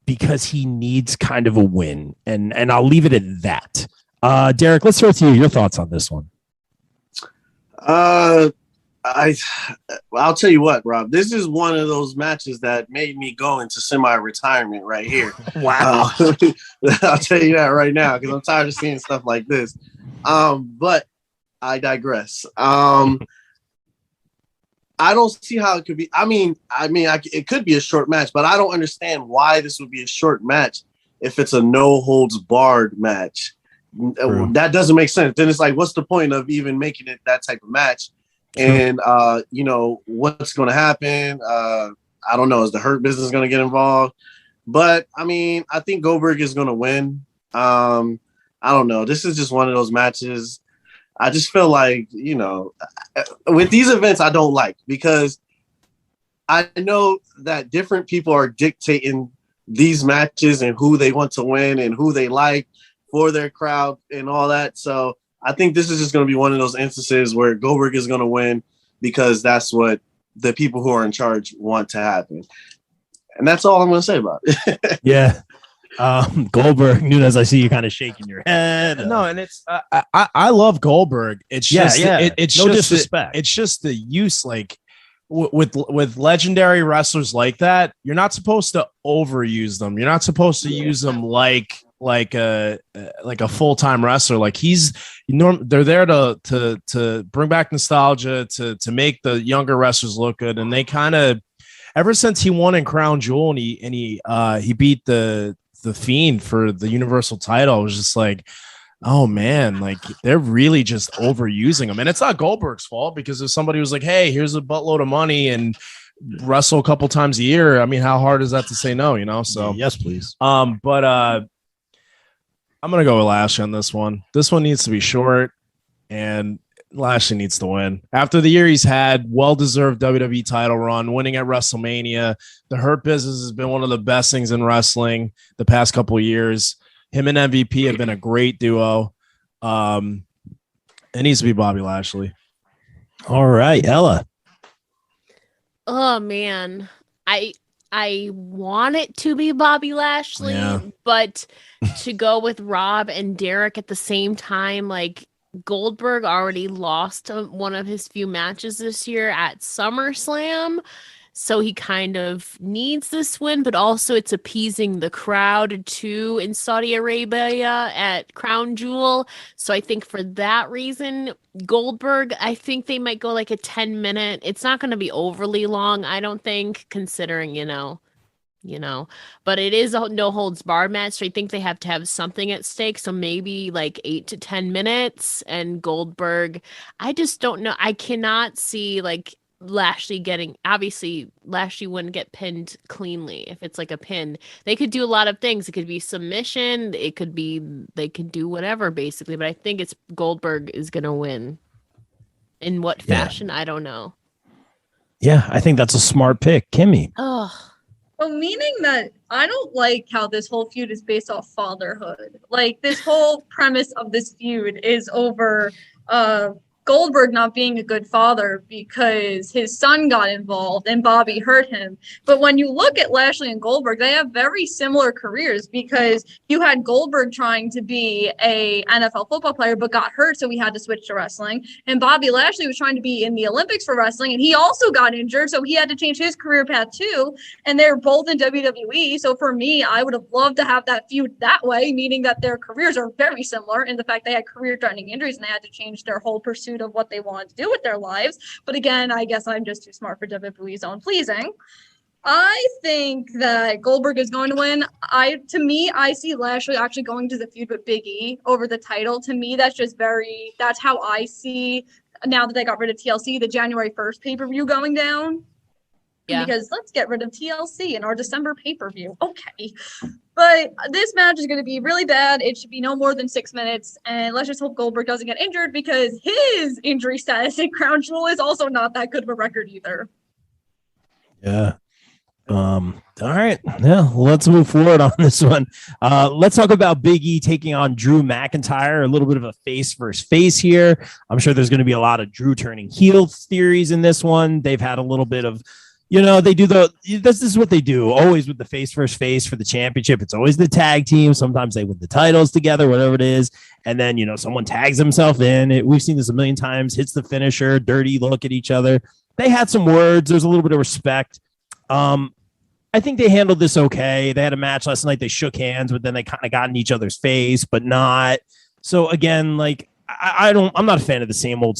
Speaker 3: because he needs kind of a win. And I'll leave it at that. Derrick, let's throw it to you. Your thoughts on this one.
Speaker 6: I'll tell you what, Rob. This is one of those matches that made me go into semi-retirement right here.
Speaker 3: Wow.
Speaker 6: I'll tell you that right now because I'm tired of seeing stuff like this. But I digress. I don't see how it could be. It could be a short match, but I don't understand why this would be a short match if it's a no holds barred match. True. That doesn't make sense. Then it's like, what's the point of even making it that type of match? True. And what's going to happen? I don't know. Is the Hurt Business going to get involved? But I think Goldberg is going to win. I don't know. This is just one of those matches. I just feel like, with these events, I don't like because I know that different people are dictating these matches and who they want to win and who they like for their crowd and all that. So I think this is just going to be one of those instances where Goldberg is going to win because that's what the people who are in charge want to happen. And that's all I'm going to say about it.
Speaker 3: Yeah. Goldberg, Nunes, I see you kind of shaking your head.
Speaker 2: No, and it's I love Goldberg. It's just it's
Speaker 3: no
Speaker 2: just
Speaker 3: disrespect.
Speaker 2: It's just the use with legendary wrestlers like that. You're not supposed to overuse them. You're not supposed to use them like a full-time wrestler. Like they're there to bring back nostalgia, to make the younger wrestlers look good, and they kind of ever since he won in Crown Jewel and he beat the Fiend for the Universal title, I was just like, oh man, like they're really just overusing him. And it's not Goldberg's fault because if somebody was like, hey, here's a buttload of money and wrestle a couple times a year, how hard is that to say no, So
Speaker 3: yes, please.
Speaker 2: But I'm gonna go with Lashley on this one. This one needs to be short, and Lashley needs to win. After the year he's had, well-deserved WWE title run, winning at WrestleMania. The Hurt Business has been one of the best things in wrestling the past couple of years. Him and MVP have been a great duo. It needs to be Bobby Lashley.
Speaker 3: All right, Ella.
Speaker 5: Oh, man. I want it to be Bobby Lashley, but to go with Rob and Derrick at the same time, Goldberg already lost one of his few matches this year at SummerSlam, so he kind of needs this win, but also it's appeasing the crowd too in Saudi Arabia at Crown Jewel. So I think for that reason, Goldberg, I think they might go a 10-minute. It's not going to be overly long, I don't think, considering, but it is a no holds barred match. So I think they have to have something at stake. So maybe like 8 to 10 minutes. And Goldberg, I just don't know. I cannot see like Lashley getting, obviously Lashley wouldn't get pinned cleanly if it's like a pin. They could do a lot of things. It could be submission. It could be, they could do whatever basically. But I think it's Goldberg is going to win. In what fashion? I don't know.
Speaker 3: Yeah, I think that's a smart pick. Kimmy.
Speaker 5: Oh.
Speaker 4: Well, meaning that I don't like how this whole feud is based off fatherhood. Like, this whole premise of this feud is over Goldberg not being a good father because his son got involved and Bobby hurt him. But when you look at Lashley and Goldberg, they have very similar careers because you had Goldberg trying to be a NFL football player but got hurt, so he had to switch to wrestling. And Bobby Lashley was trying to be in the Olympics for wrestling, and he also got injured, so he had to change his career path too. And they're both in WWE. So for me, I would have loved to have that feud that way, meaning that their careers are very similar in the fact they had career-threatening injuries and they had to change their whole pursuit of what they wanted to do with their lives. But again, I guess I'm just too smart for WWE's own pleasing. I think that Goldberg is going to win. I see Lashley actually going to the feud with Big E over the title. To me, that's how I see, now that they got rid of TLC, the January 1st pay-per-view going down. Yeah. Because let's get rid of TLC in our December pay-per-view. Okay. But this match is going to be really bad. It should be no more than 6 minutes. And let's just hope Goldberg doesn't get injured because his injury status in Crown Jewel is also not that good of a record either.
Speaker 3: Yeah. All right. Yeah. Let's move forward on this one. Let's talk about Big E taking on Drew McIntyre. A little bit of a face versus face here. I'm sure there's going to be a lot of Drew turning heel theories in this one. They've had a little bit of, this is what they do always with the face versus face for the championship. It's always the tag team. Sometimes they win the titles together, whatever it is. And then, someone tags himself in. We've seen this a million times, hits the finisher, dirty look at each other. They had some words. There's a little bit of respect. I think they handled this okay. They had a match last night. They shook hands, but then they kind of got in each other's face, but not. So again, like, I'm not a fan of the same old.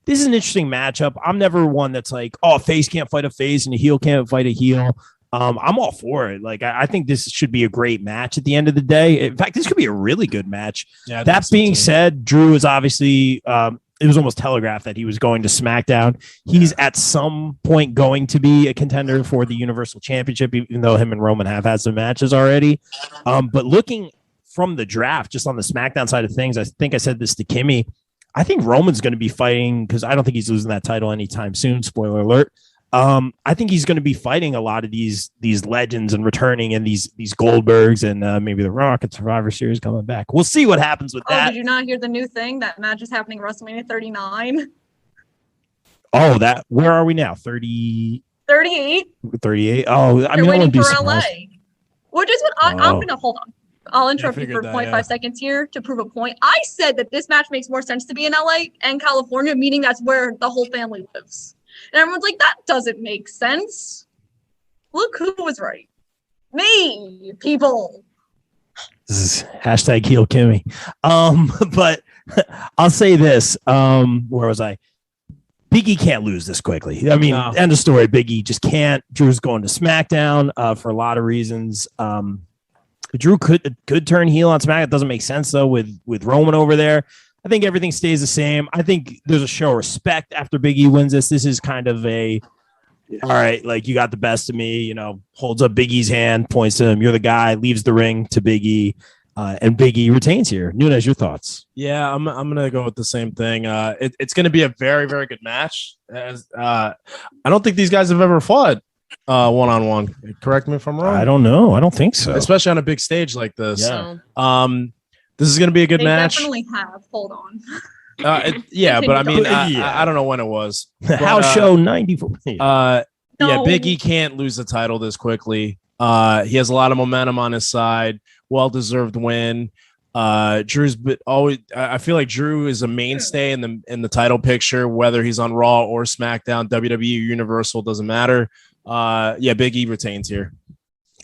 Speaker 3: This is an interesting matchup. I'm never one that's like, oh, a face can't fight a face and a heel can't fight a heel. I'm all for it. Like, I think this should be a great match at the end of the day. In fact, this could be a really good match. Yeah, that being said, Drew is obviously, it was almost telegraphed that he was going to SmackDown. He's at some point going to be a contender for the Universal Championship, even though him and Roman have had some matches already. But looking from the draft, just on the SmackDown side of things, I think I said this to Kimmy. I think Roman's going to be fighting, because I don't think he's losing that title anytime soon. Spoiler alert. I think he's going to be fighting a lot of these legends and returning, and these Goldbergs and maybe The Rock and Survivor Series coming back. We'll see what happens with that.
Speaker 4: Did you not hear the new thing? That match is happening at WrestleMania 39.
Speaker 3: Oh, where are we now? 38? 38. Oh, I mean,
Speaker 4: waiting
Speaker 3: be
Speaker 4: for
Speaker 3: surprised.
Speaker 4: LA. Which is what I'm going to hold on. I'll interrupt you for 0.5 seconds here to prove a point. I said that this match makes more sense to be in LA and California, meaning that's where the whole family lives. And everyone's like, that doesn't make sense. Look who was right. Me, people.
Speaker 3: This is hashtag heel Kimmy. But I'll say this. Where was I? Big E can't lose this quickly. I mean, end of story. Big E just can't. Drew's going to SmackDown for a lot of reasons. Drew could turn heel on SmackDown. It doesn't make sense, though, with Roman over there. I think everything stays the same. I think there's a show of respect after Big E wins this. This is kind of all right, like, you got the best of me, holds up Big E's hand, points to him. You're the guy, leaves the ring to Big E, and Big E retains here. Nunes, your thoughts?
Speaker 2: Yeah, I'm going to go with the same thing. It's going to be a very, very good match. I don't think these guys have ever fought one-on-one. Correct me if I'm wrong.
Speaker 3: I don't know. I don't think so.
Speaker 2: Especially on a big stage like this.
Speaker 3: Yeah.
Speaker 2: This is going to be a good
Speaker 4: they
Speaker 2: match.
Speaker 4: Definitely have. Hold on.
Speaker 2: But I mean, I don't know when it was.
Speaker 3: House show 94.
Speaker 2: Yeah, Big E can't lose the title this quickly. He has a lot of momentum on his side. Well-deserved win. Drew's always. I feel like Drew is a mainstay in the title picture, whether he's on Raw or SmackDown, WWE, Universal, doesn't matter. Big E retains here.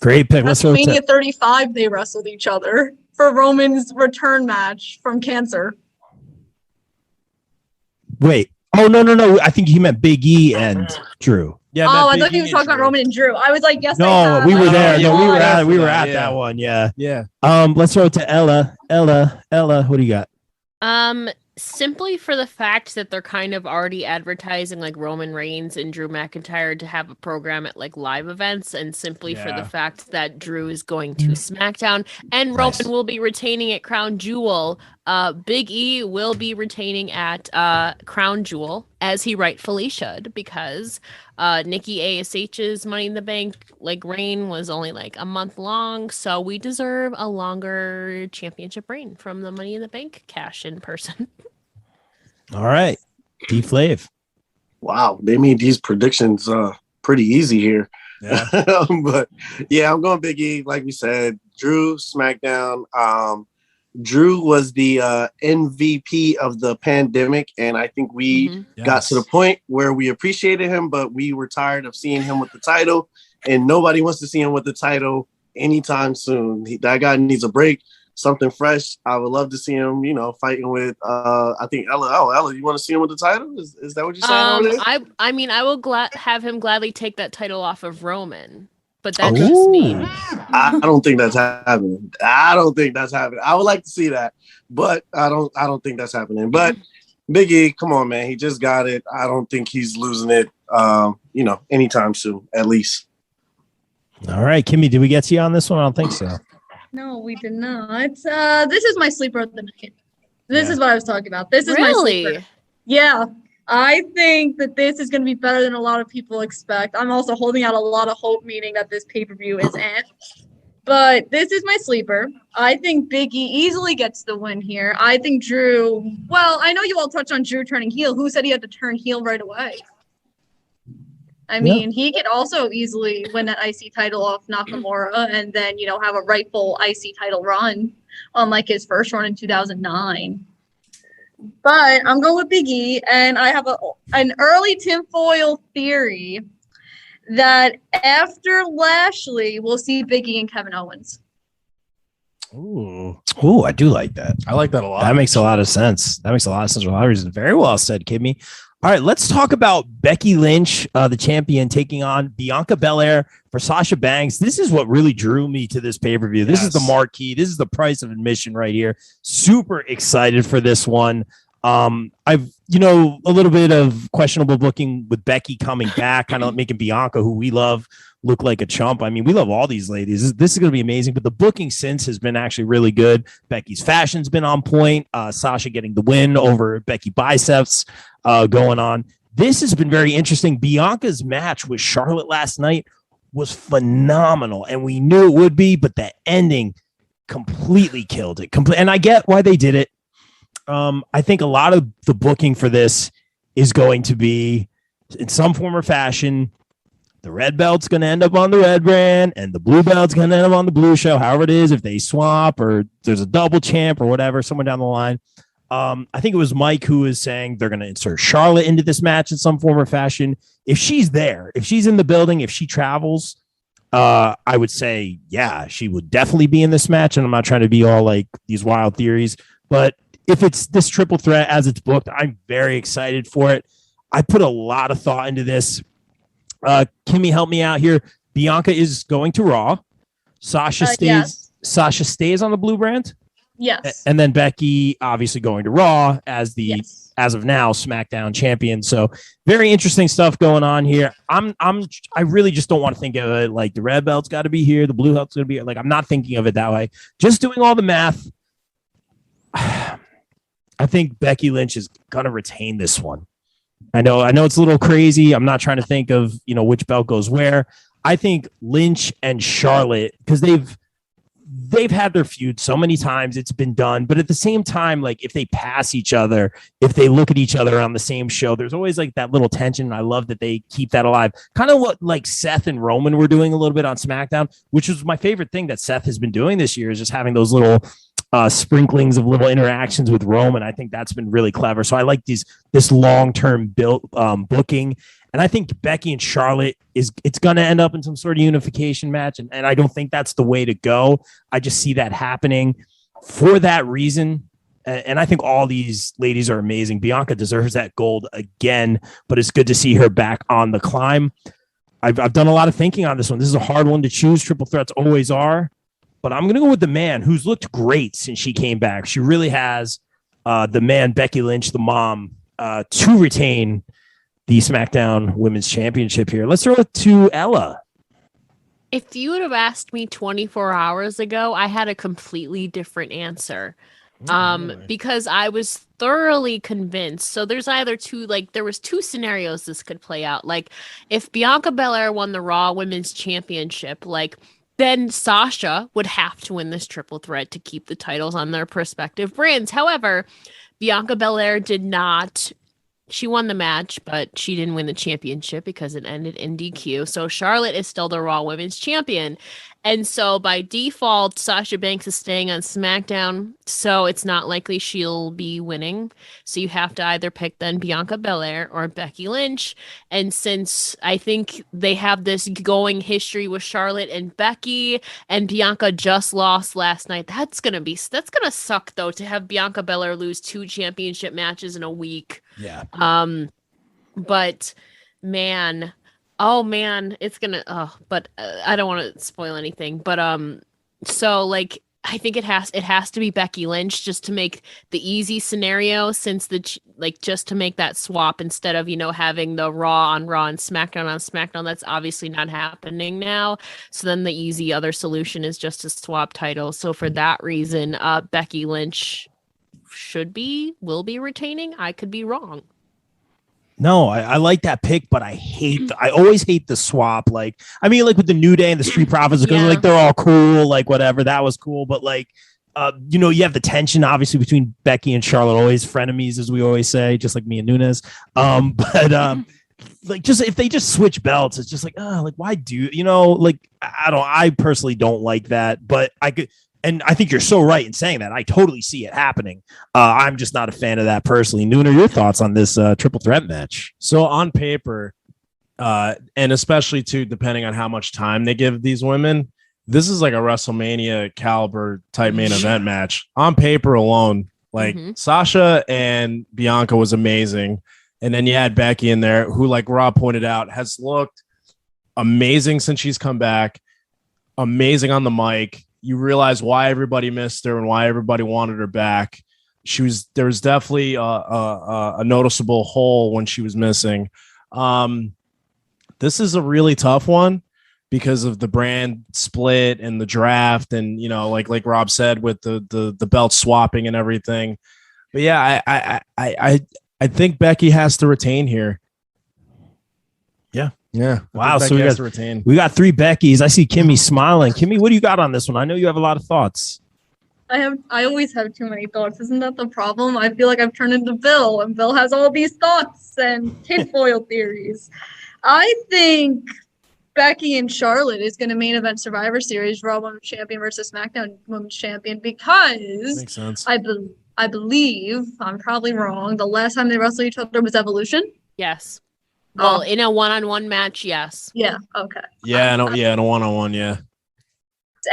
Speaker 3: Great pick.
Speaker 4: WrestleMania 35, they wrestled each other for Roman's return match from cancer.
Speaker 3: Wait. Oh, no. I think he meant Big E and Drew.
Speaker 2: Yeah.
Speaker 4: Oh, I thought he was talking about Roman and Drew. I was like, yes, I
Speaker 3: No,
Speaker 4: have.
Speaker 3: we were there.
Speaker 2: yeah,
Speaker 3: No, we were
Speaker 2: yeah.
Speaker 3: at that one. Yeah.
Speaker 2: Yeah.
Speaker 3: Let's throw it to Ella. Ella, what do you got?
Speaker 5: Simply for the fact that they're kind of already advertising like Roman Reigns and Drew McIntyre to have a program at like live events, and simply for the fact that Drew is going to SmackDown and Roman will be retaining at Crown Jewel. Big E will be retaining at Crown Jewel, as he rightfully should, because Nikki ASH's Money in the Bank like reign was only like a month long, so we deserve a longer championship reign from the Money in the Bank cash in person.
Speaker 3: All right, D-Flav.
Speaker 6: Wow, they made these predictions pretty easy here.
Speaker 2: Yeah.
Speaker 6: But yeah, I'm going Big E. Like we said, Drew SmackDown. Drew was the MVP of the pandemic, and I think we got to the point where we appreciated him, but we were tired of seeing him with the title, and nobody wants to see him with the title anytime soon. That guy needs a break, something fresh. I would love to see him, fighting with I think Ella. Oh, Ella, you want to see him with the title? Is that what you're saying over there?
Speaker 5: I mean, I will have him gladly take that title off of Roman. But that's just me.
Speaker 6: I don't think that's happening. I would like to see that, but I don't think that's happening. But Big E, come on, man. He just got it. I don't think he's losing it, anytime soon, at least.
Speaker 3: All right, Kimmy, did we get to you on this one? I don't think so.
Speaker 4: No, we did not. This is my sleeper of the night. This is what I was talking about. This is my sleeper. Yeah. I think that this is going to be better than a lot of people expect. I'm also holding out a lot of hope, meaning that this pay-per-view is in. But this is my sleeper. I think Big E easily gets the win here. I think Drew, well, I know you all touched on Drew turning heel. Who said he had to turn heel right away? I mean, he could also easily win that IC title off Nakamura and then, have a rightful IC title run on like his first run in 2009. But I'm going with Big E, and I have an early tinfoil theory that after Lashley, we'll see Big E and Kevin Owens.
Speaker 3: Ooh, I do like that.
Speaker 2: I like that a lot.
Speaker 3: That makes a lot of sense. For a lot of reasons. Very well said, Kimmy. All right, let's talk about Becky Lynch, the champion, taking on Bianca Belair for Sasha Banks. This is what really drew me to this pay-per-view. This is the marquee. This is the price of admission right here. Super excited for this one. I've, a little bit of questionable booking with Becky coming back, kind of making Bianca, who we love, look like a chump. I mean, we love all these ladies. This is going to be amazing, but the booking since has been actually really good. Becky's fashion's been on point. Sasha getting the win over Becky Biceps going on. This has been very interesting. Bianca's match with Charlotte last night was phenomenal, and we knew it would be, but the ending completely killed it. And I get why they did it. I think a lot of the booking for this is going to be, in some form or fashion, the red belt's going to end up on the red brand and the blue belt's going to end up on the blue show, however it is, if they swap or there's a double champ or whatever, somewhere down the line. I think it was Mike who was saying they're going to insert Charlotte into this match in some form or fashion. If she's there, if she's in the building, if she travels, I would say, yeah, she would definitely be in this match. And I'm not trying to be all like these wild theories, but if it's this triple threat as it's booked, I'm very excited for it. I put a lot of thought into this. Kimmy, help me out here. Bianca is going to Raw. Sasha stays. Yes. Sasha stays on the blue brand.
Speaker 4: Yes.
Speaker 3: And then Becky obviously going to Raw as the as of now SmackDown champion. So very interesting stuff going on here. I really just don't want to think of it like the red belt's got to be here, the blue belt's going to be here. Like, I'm not thinking of it that way. Just doing all the math. I think Becky Lynch is going to retain this one. I know it's a little crazy. I'm not trying to think of, which belt goes where. I think Lynch and Charlotte, because they've had their feud so many times, it's been done. But at the same time, like, if they pass each other, if they look at each other on the same show, there's always like that little tension. And I love that they keep that alive. Kind of what like Seth and Roman were doing a little bit on SmackDown, which was my favorite thing that Seth has been doing this year, is just having those little sprinklings of little interactions with Roman. I think that's been really clever. So I like this long-term booking. And I think Becky and Charlotte it's going to end up in some sort of unification match. And I don't think that's the way to go. I just see that happening for that reason. And I think all these ladies are amazing. Bianca deserves that gold again, but it's good to see her back on the climb. I've done a lot of thinking on this one. This is a hard one to choose. Triple threats always are. But I'm going to go with the man who's looked great since she came back. She really has, the man, Becky Lynch, the mom, to retain the SmackDown Women's Championship here. Let's throw it to Ella.
Speaker 5: If you would have asked me 24 hours ago, I had a completely different answer. Because I was thoroughly convinced. So there's either there was two scenarios this could play out. Like, if Bianca Belair won the Raw Women's Championship, then Sasha would have to win this triple threat to keep the titles on their respective brands. However, Bianca Belair did not. She won the match, but she didn't win the championship because it ended in DQ. So Charlotte is still the Raw Women's Champion. And so by default, Sasha Banks is staying on SmackDown. So it's not likely she'll be winning. So you have to either pick then Bianca Belair or Becky Lynch. And since I think they have this going history with Charlotte and Becky, and Bianca just lost last night, that's gonna suck though, to have Bianca Belair lose 2 championship matches in a week.
Speaker 3: Yeah.
Speaker 5: But man, oh man, it's gonna. But I don't want to spoil anything. But so I think it has to be Becky Lynch just to make the easy scenario, since just to make that swap instead of having the Raw on Raw and SmackDown on SmackDown. That's obviously not happening now. So then the easy other solution is just to swap titles. So for that reason, Becky Lynch will be retaining. I could be wrong.
Speaker 3: No, I like that pick, but I always hate the swap. With the New Day and the Street Profits, because they're all cool, whatever, that was cool. But you have the tension obviously between Becky and Charlotte, always frenemies, as we always say, just like me and Nunes. Just if they just switch belts, it's just why do I personally don't like that, but I could. And I think you're so right in saying that. I totally see it happening. I'm just not a fan of that personally. Nooner, your thoughts on this triple threat match?
Speaker 2: So on paper, and especially too, depending on how much time they give these women, this is like a WrestleMania caliber type main event match. On paper alone, Sasha and Bianca was amazing. And then you had Becky in there, who, like Rob pointed out, has looked amazing since she's come back. Amazing on the mic. You realize why everybody missed her and why everybody wanted her back. There was definitely a noticeable hole when she was missing. This is a really tough one because of the brand split and the draft, and like Rob said, with the belt swapping and everything. But yeah, I think Becky has to retain here. Yeah.
Speaker 3: Wow. So we got 3 Beckys. I see Kimmy smiling. Kimmy, what do you got on this one? I know you have a lot of thoughts.
Speaker 4: I always have too many thoughts. Isn't that the problem? I feel like I've turned into Bill, and Bill has all these thoughts and tinfoil theories. I think Becky and Charlotte is going to main event Survivor Series Raw Women's Champion versus SmackDown Women's Champion, because
Speaker 2: makes sense.
Speaker 4: I believe, I'm probably wrong, the last time they wrestled each other was Evolution.
Speaker 5: Yes. Well, in a one-on-one match, yes.
Speaker 4: Yeah, okay.
Speaker 2: Yeah, in a one-on-one, yeah.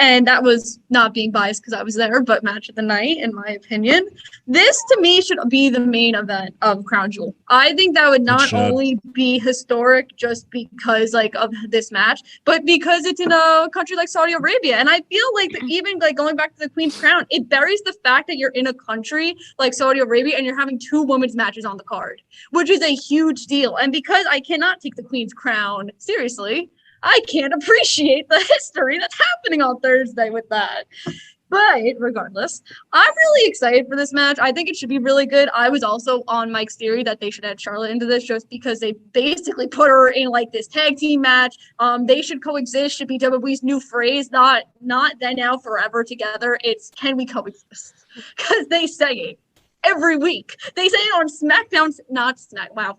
Speaker 4: And that was not being biased because I was there, but match of the night, in my opinion. This, to me, should be the main event of Crown Jewel. I think that would not only be historic just because, of this match, but because it's in a country like Saudi Arabia. And I feel like even, going back to the Queen's Crown, it buries the fact that you're in a country like Saudi Arabia and you're having 2 women's matches on the card, which is a huge deal. And because I cannot take the Queen's Crown seriously, I can't appreciate the history that's happening on Thursday with that. But regardless, I'm really excited for this match. I think it should be really good. I was also on Mike's theory that they should add Charlotte into this just because they basically put her in this tag team match. They should coexist, should be WWE's new phrase, not then, now, forever together. It's can we coexist? Because they say it every week. They say it on SmackDown,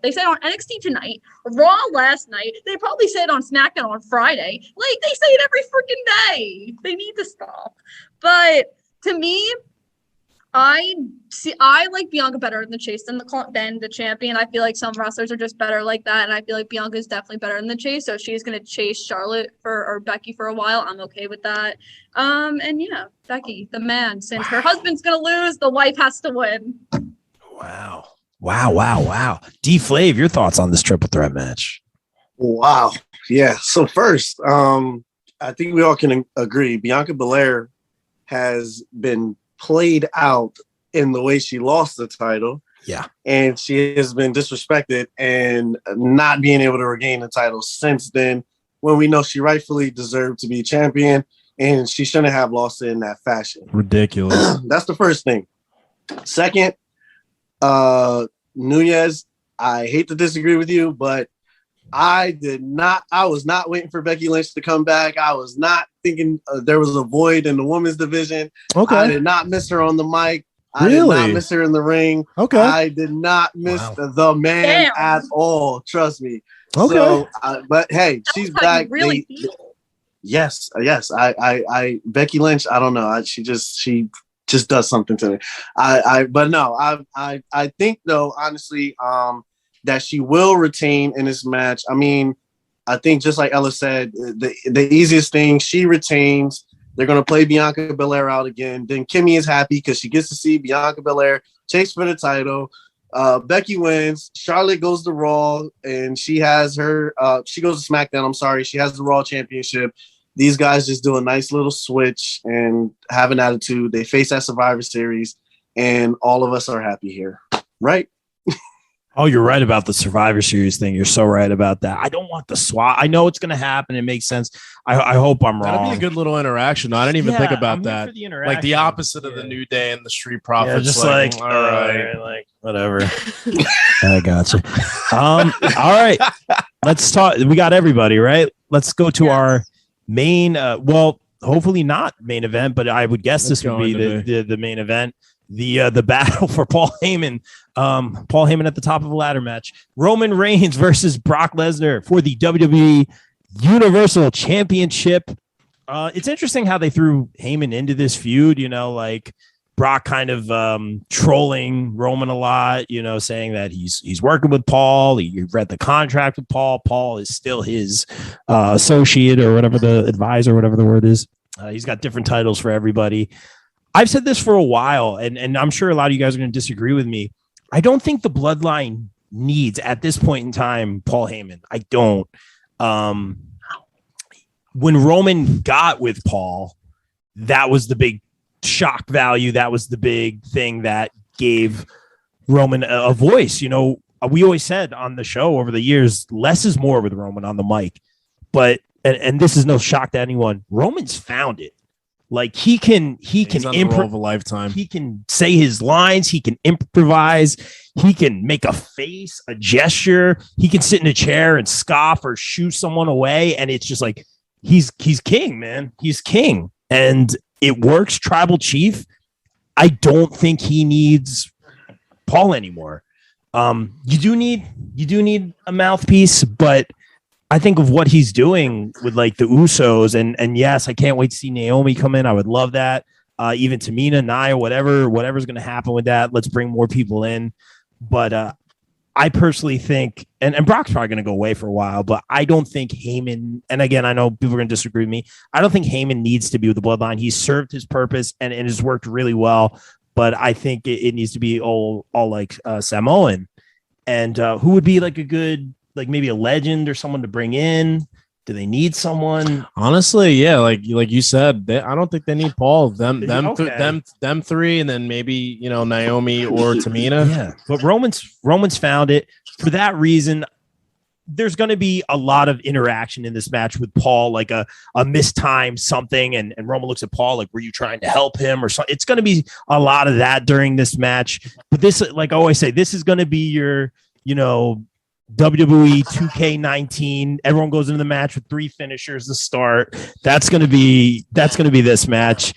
Speaker 4: they say it on NXT tonight, Raw last night. They probably say it on SmackDown on Friday. They say it every freaking day. They need to stop. But to me, I like Bianca better in the chase than the champion. I feel like some wrestlers are just better like that, and I feel like Bianca is definitely better in the chase. So if she's gonna chase Charlotte or Becky for a while, I'm okay with that. And yeah, Becky, the man. Since her husband's gonna lose, the wife has to win.
Speaker 3: Wow. D Flav, your thoughts on this triple threat match?
Speaker 6: Wow. Yeah. So first, I think we all can agree Bianca Belair has been played out in the way she lost the title.
Speaker 3: Yeah.
Speaker 6: And she has been disrespected and not being able to regain the title since then, when we know she rightfully deserved to be champion and she shouldn't have lost it in that fashion.
Speaker 2: Ridiculous.
Speaker 6: That's the first thing. Second, Nunez, I hate to disagree with you, but I was not waiting for Becky Lynch to come back. I was not thinking there was a void in the women's division.
Speaker 2: Okay.
Speaker 6: I did not miss her on the mic. I
Speaker 2: Really?
Speaker 6: did not miss her in the ring.
Speaker 2: Okay.
Speaker 6: I did not miss the man at all. Trust me.
Speaker 2: Okay.
Speaker 6: So, but hey, she's back.
Speaker 4: Really feel.
Speaker 6: Yes. I Becky Lynch. I don't know. She just does something to me. But no, I think though, honestly, that she will retain in this match. I mean, I think just like Ella said, the easiest thing, she retains. They're going to play Bianca Belair out again. Then Kimmy is happy because she gets to see Bianca Belair chase for the title. Becky wins. Charlotte goes to Raw, and she has her. She goes to SmackDown. I'm sorry. She has the Raw Championship. These guys just do a nice little switch and have an attitude. They face that Survivor Series, and all of us are happy here, right?
Speaker 3: Oh, you're right about the Survivor Series thing. You're so right about that. I don't want the swap. I know it's going to happen. It makes sense. I hope I'm wrong.
Speaker 2: That'd be a good little interaction. I didn't even think about
Speaker 3: I'm
Speaker 2: that.
Speaker 3: here for the
Speaker 2: Like the
Speaker 3: interaction.
Speaker 2: opposite of the New Day and the Street Profits.
Speaker 3: Yeah, just like
Speaker 2: all right.
Speaker 3: like whatever. I gotcha. All right. Let's talk. We got everybody, right? Let's go to our main. Well, hopefully not main event, but I would guess this would be the main event. The battle for Paul Heyman. Paul Heyman at the top of a ladder match. Roman Reigns versus Brock Lesnar for the WWE Universal Championship. It's interesting how they threw Heyman into this feud, you know, like Brock kind of trolling Roman a lot, you know, saying that he's working with Paul. He read the contract with Paul. Paul is still his associate or whatever, the advisor, whatever the word is. He's got different titles for everybody. I've said this for a while, and I'm sure a lot of you guys are going to disagree with me. I don't think the bloodline needs, at this point in time, Paul Heyman. I don't. When Roman got with Paul, that was the big shock value. That was the big thing that gave Roman a voice. You know, we always said on the show over the years, less is more with Roman on the mic. But, and this is no shock to anyone, Roman's found it. Like he can
Speaker 2: of a lifetime.
Speaker 3: He can say his lines. He can improvise. He can make a face, a gesture. He can sit in a chair and scoff or shoo someone away. And it's just like, he's king, man. He's king. And it works. Tribal chief. I don't think he needs Paul anymore. You do need a mouthpiece, but I think of what he's doing with like the Usos and yes, I can't wait to see Naomi come in. I would love that. Even Tamina, Nia, whatever's going to happen with that. Let's bring more people in. But I personally think, and Brock's probably going to go away for a while, but I don't think Heyman, and again, I know people are going to disagree with me. I don't think Heyman needs to be with the bloodline. He's served his purpose and it has worked really well. But I think it needs to be all like Samoan. And who would be like a good, like maybe a legend or someone to bring in? Do they need someone?
Speaker 2: Honestly, yeah, like you said, I don't think they need Paul. Them three, and then maybe, you know, Naomi or Tamina.
Speaker 3: Yeah, but Roman's found it. For that reason, there's going to be a lot of interaction in this match with Paul, like a mistimed something, and Roman looks at Paul like, were you trying to help him or something? It's going to be a lot of that during this match. But this, like I always say, this is going to be your, you know, WWE 2K19. Everyone goes into the match with 3 finishers to start. That's going to be this match.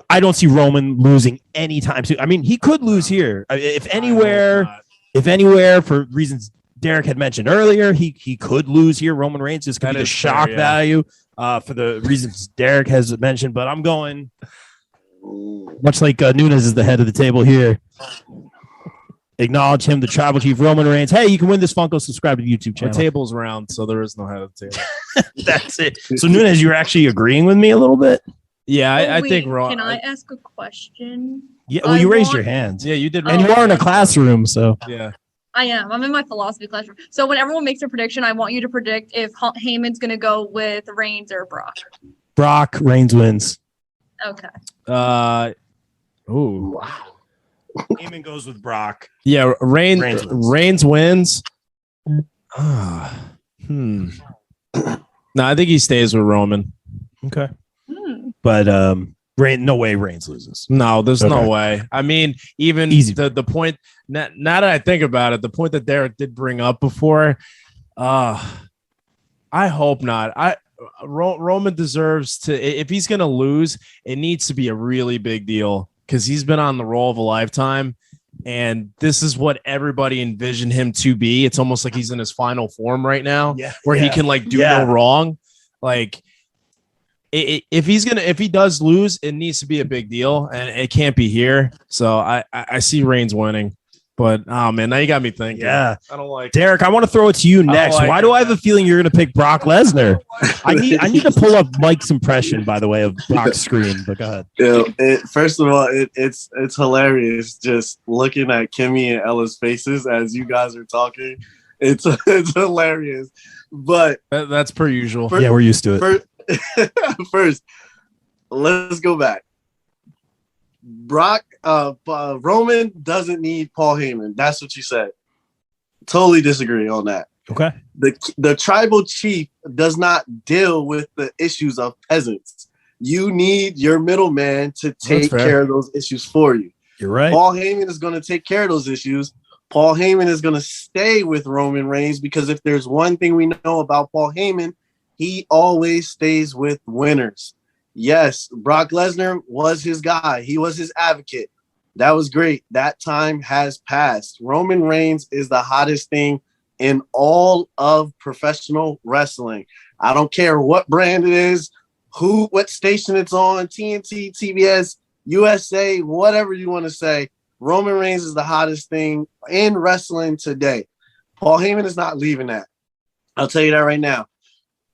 Speaker 3: I don't see Roman losing anytime soon. I mean, he could lose here. If anywhere, for reasons Derrick had mentioned earlier, he could lose here. Roman Reigns is going to be the shock value for the reasons Derrick has mentioned. But I'm going much like Nunes is the head of the table here. Acknowledge him, the tribal chief, Roman Reigns. Hey, you can win this Funko. Subscribe to the YouTube channel.
Speaker 2: The table's round, so there is no head of the table.
Speaker 3: That's it. So Nunes, you're actually agreeing with me a little bit?
Speaker 2: Yeah, I think
Speaker 4: Can I ask a question?
Speaker 3: Yeah, well, you raised your hands.
Speaker 2: Yeah, you did.
Speaker 3: And you are in a classroom, so.
Speaker 2: Yeah.
Speaker 4: I am. I'm in my philosophy classroom. So when everyone makes a prediction, I want you to predict if Heyman's going to go with Reigns or Brock.
Speaker 3: Brock. Reigns wins.
Speaker 4: Okay.
Speaker 2: Ooh.
Speaker 3: Heyman goes with Brock.
Speaker 2: Yeah,
Speaker 3: Reigns
Speaker 2: Reigns wins. No, I think he stays with Roman.
Speaker 3: Okay. But no way Reigns loses.
Speaker 2: No, there's no way. I mean, even
Speaker 3: Easy.
Speaker 2: the point, now that I think about it, the point that Derrick did bring up before, I hope not. Roman deserves to, if he's going to lose, it needs to be a really big deal because he's been on the roll of a lifetime. And this is what everybody envisioned him to be. It's almost like he's in his final form right now, where he can like do no wrong. Like, if he does lose, it needs to be a big deal, and it can't be here. So I see Reigns winning, but oh man, now you got me thinking.
Speaker 3: Yeah,
Speaker 2: I don't like
Speaker 3: Derrick. I want to throw it to you next. Why do I have a feeling you're going to pick Brock Lesnar? I need to pull up Mike's impression, by the way, of Brock's scream. But go ahead.
Speaker 6: First of all, it's hilarious just looking at Kimmy and Ella's faces as you guys are talking. It's hilarious, but
Speaker 2: that's per usual.
Speaker 3: Yeah, we're used to it.
Speaker 6: First, let's go back. Roman doesn't need Paul Heyman. That's what you said. Totally disagree on that.
Speaker 3: Okay.
Speaker 6: The tribal chief does not deal with the issues of peasants. You need your middleman to take care of those issues for you.
Speaker 3: You're right.
Speaker 6: Paul Heyman is going to take care of those issues. Paul Heyman is going to stay with Roman Reigns because if there's one thing we know about Paul Heyman, he always stays with winners. Yes, Brock Lesnar was his guy. He was his advocate. That was great. That time has passed. Roman Reigns is the hottest thing in all of professional wrestling. I don't care what brand it is, what station it's on, TNT, TBS, USA, whatever you want to say. Roman Reigns is the hottest thing in wrestling today. Paul Heyman is not leaving that. I'll tell you that right now.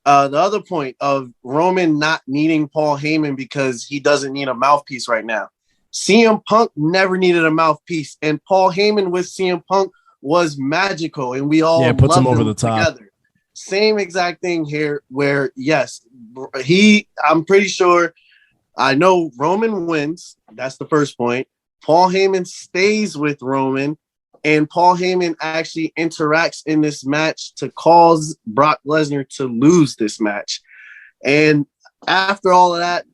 Speaker 6: The other point of Roman not needing Paul Heyman because he doesn't need a mouthpiece right now. CM Punk never needed a mouthpiece, and Paul Heyman with CM Punk was magical, and we all
Speaker 2: puts
Speaker 6: loved
Speaker 2: him over the top.
Speaker 6: Together. Same exact thing here, where yes, I'm pretty sure. I know Roman wins. That's the first point. Paul Heyman stays with Roman. And Paul Heyman actually interacts in this match to cause Brock Lesnar to lose this match. And after all of that,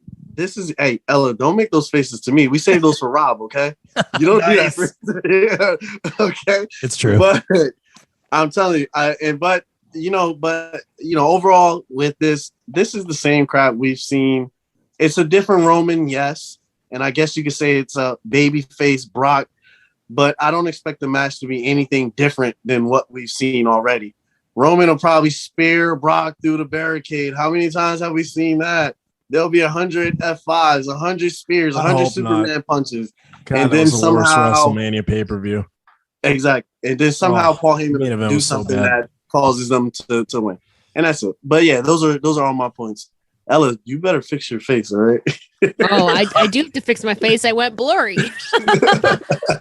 Speaker 6: hey, Ella, don't make those faces to me. We save those for Rob, okay? You don't do that. Okay?
Speaker 3: It's true.
Speaker 6: But I'm telling you, overall with this is the same crap we've seen. It's a different Roman, yes. And I guess you could say it's a babyface Brock. But I don't expect the match to be anything different than what we've seen already. Roman will probably spear Brock through the barricade. How many times have we seen that? There'll be 100 F5s, 100 spears, 100 Superman punches.
Speaker 2: God,
Speaker 6: and then somehow
Speaker 2: WrestleMania pay-per-view.
Speaker 6: Exactly. And then somehow Paul Heyman will do something that causes them to win. And that's it. But yeah, those are all my points. Ella, you better fix your face, all right?
Speaker 5: Oh, I do have to fix my face. I went blurry.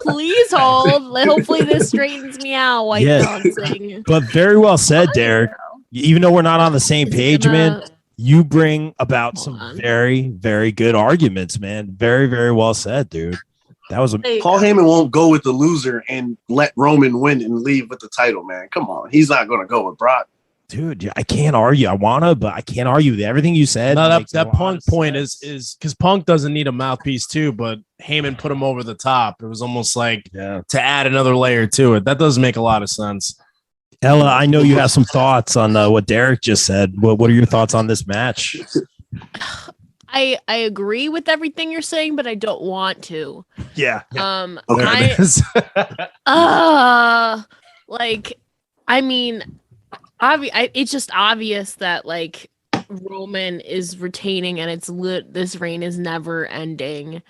Speaker 5: Please hold. Hopefully this straightens me out while you're dancing.
Speaker 3: But very well said, Derrick. Even though we're not on the same page, man, you bring about some very, very good arguments, man. Very, very well said, dude. That was
Speaker 6: Paul Heyman won't go with the loser and let Roman win and leave with the title, man. Come on. He's not going to go with Brock.
Speaker 3: Dude, I can't argue. I wanna, but I can't argue everything you said.
Speaker 2: No, that Punk point is because Punk doesn't need a mouthpiece too, but Heyman put him over the top. It was almost like to add another layer to it. That does make a lot of sense.
Speaker 3: Ella, I know you have some thoughts on what Derrick just said. What are your thoughts on this match?
Speaker 5: I agree with everything you're saying, but I don't want to.
Speaker 3: Yeah.
Speaker 2: Okay.
Speaker 5: It's just obvious that like Roman is retaining and this reign is never ending.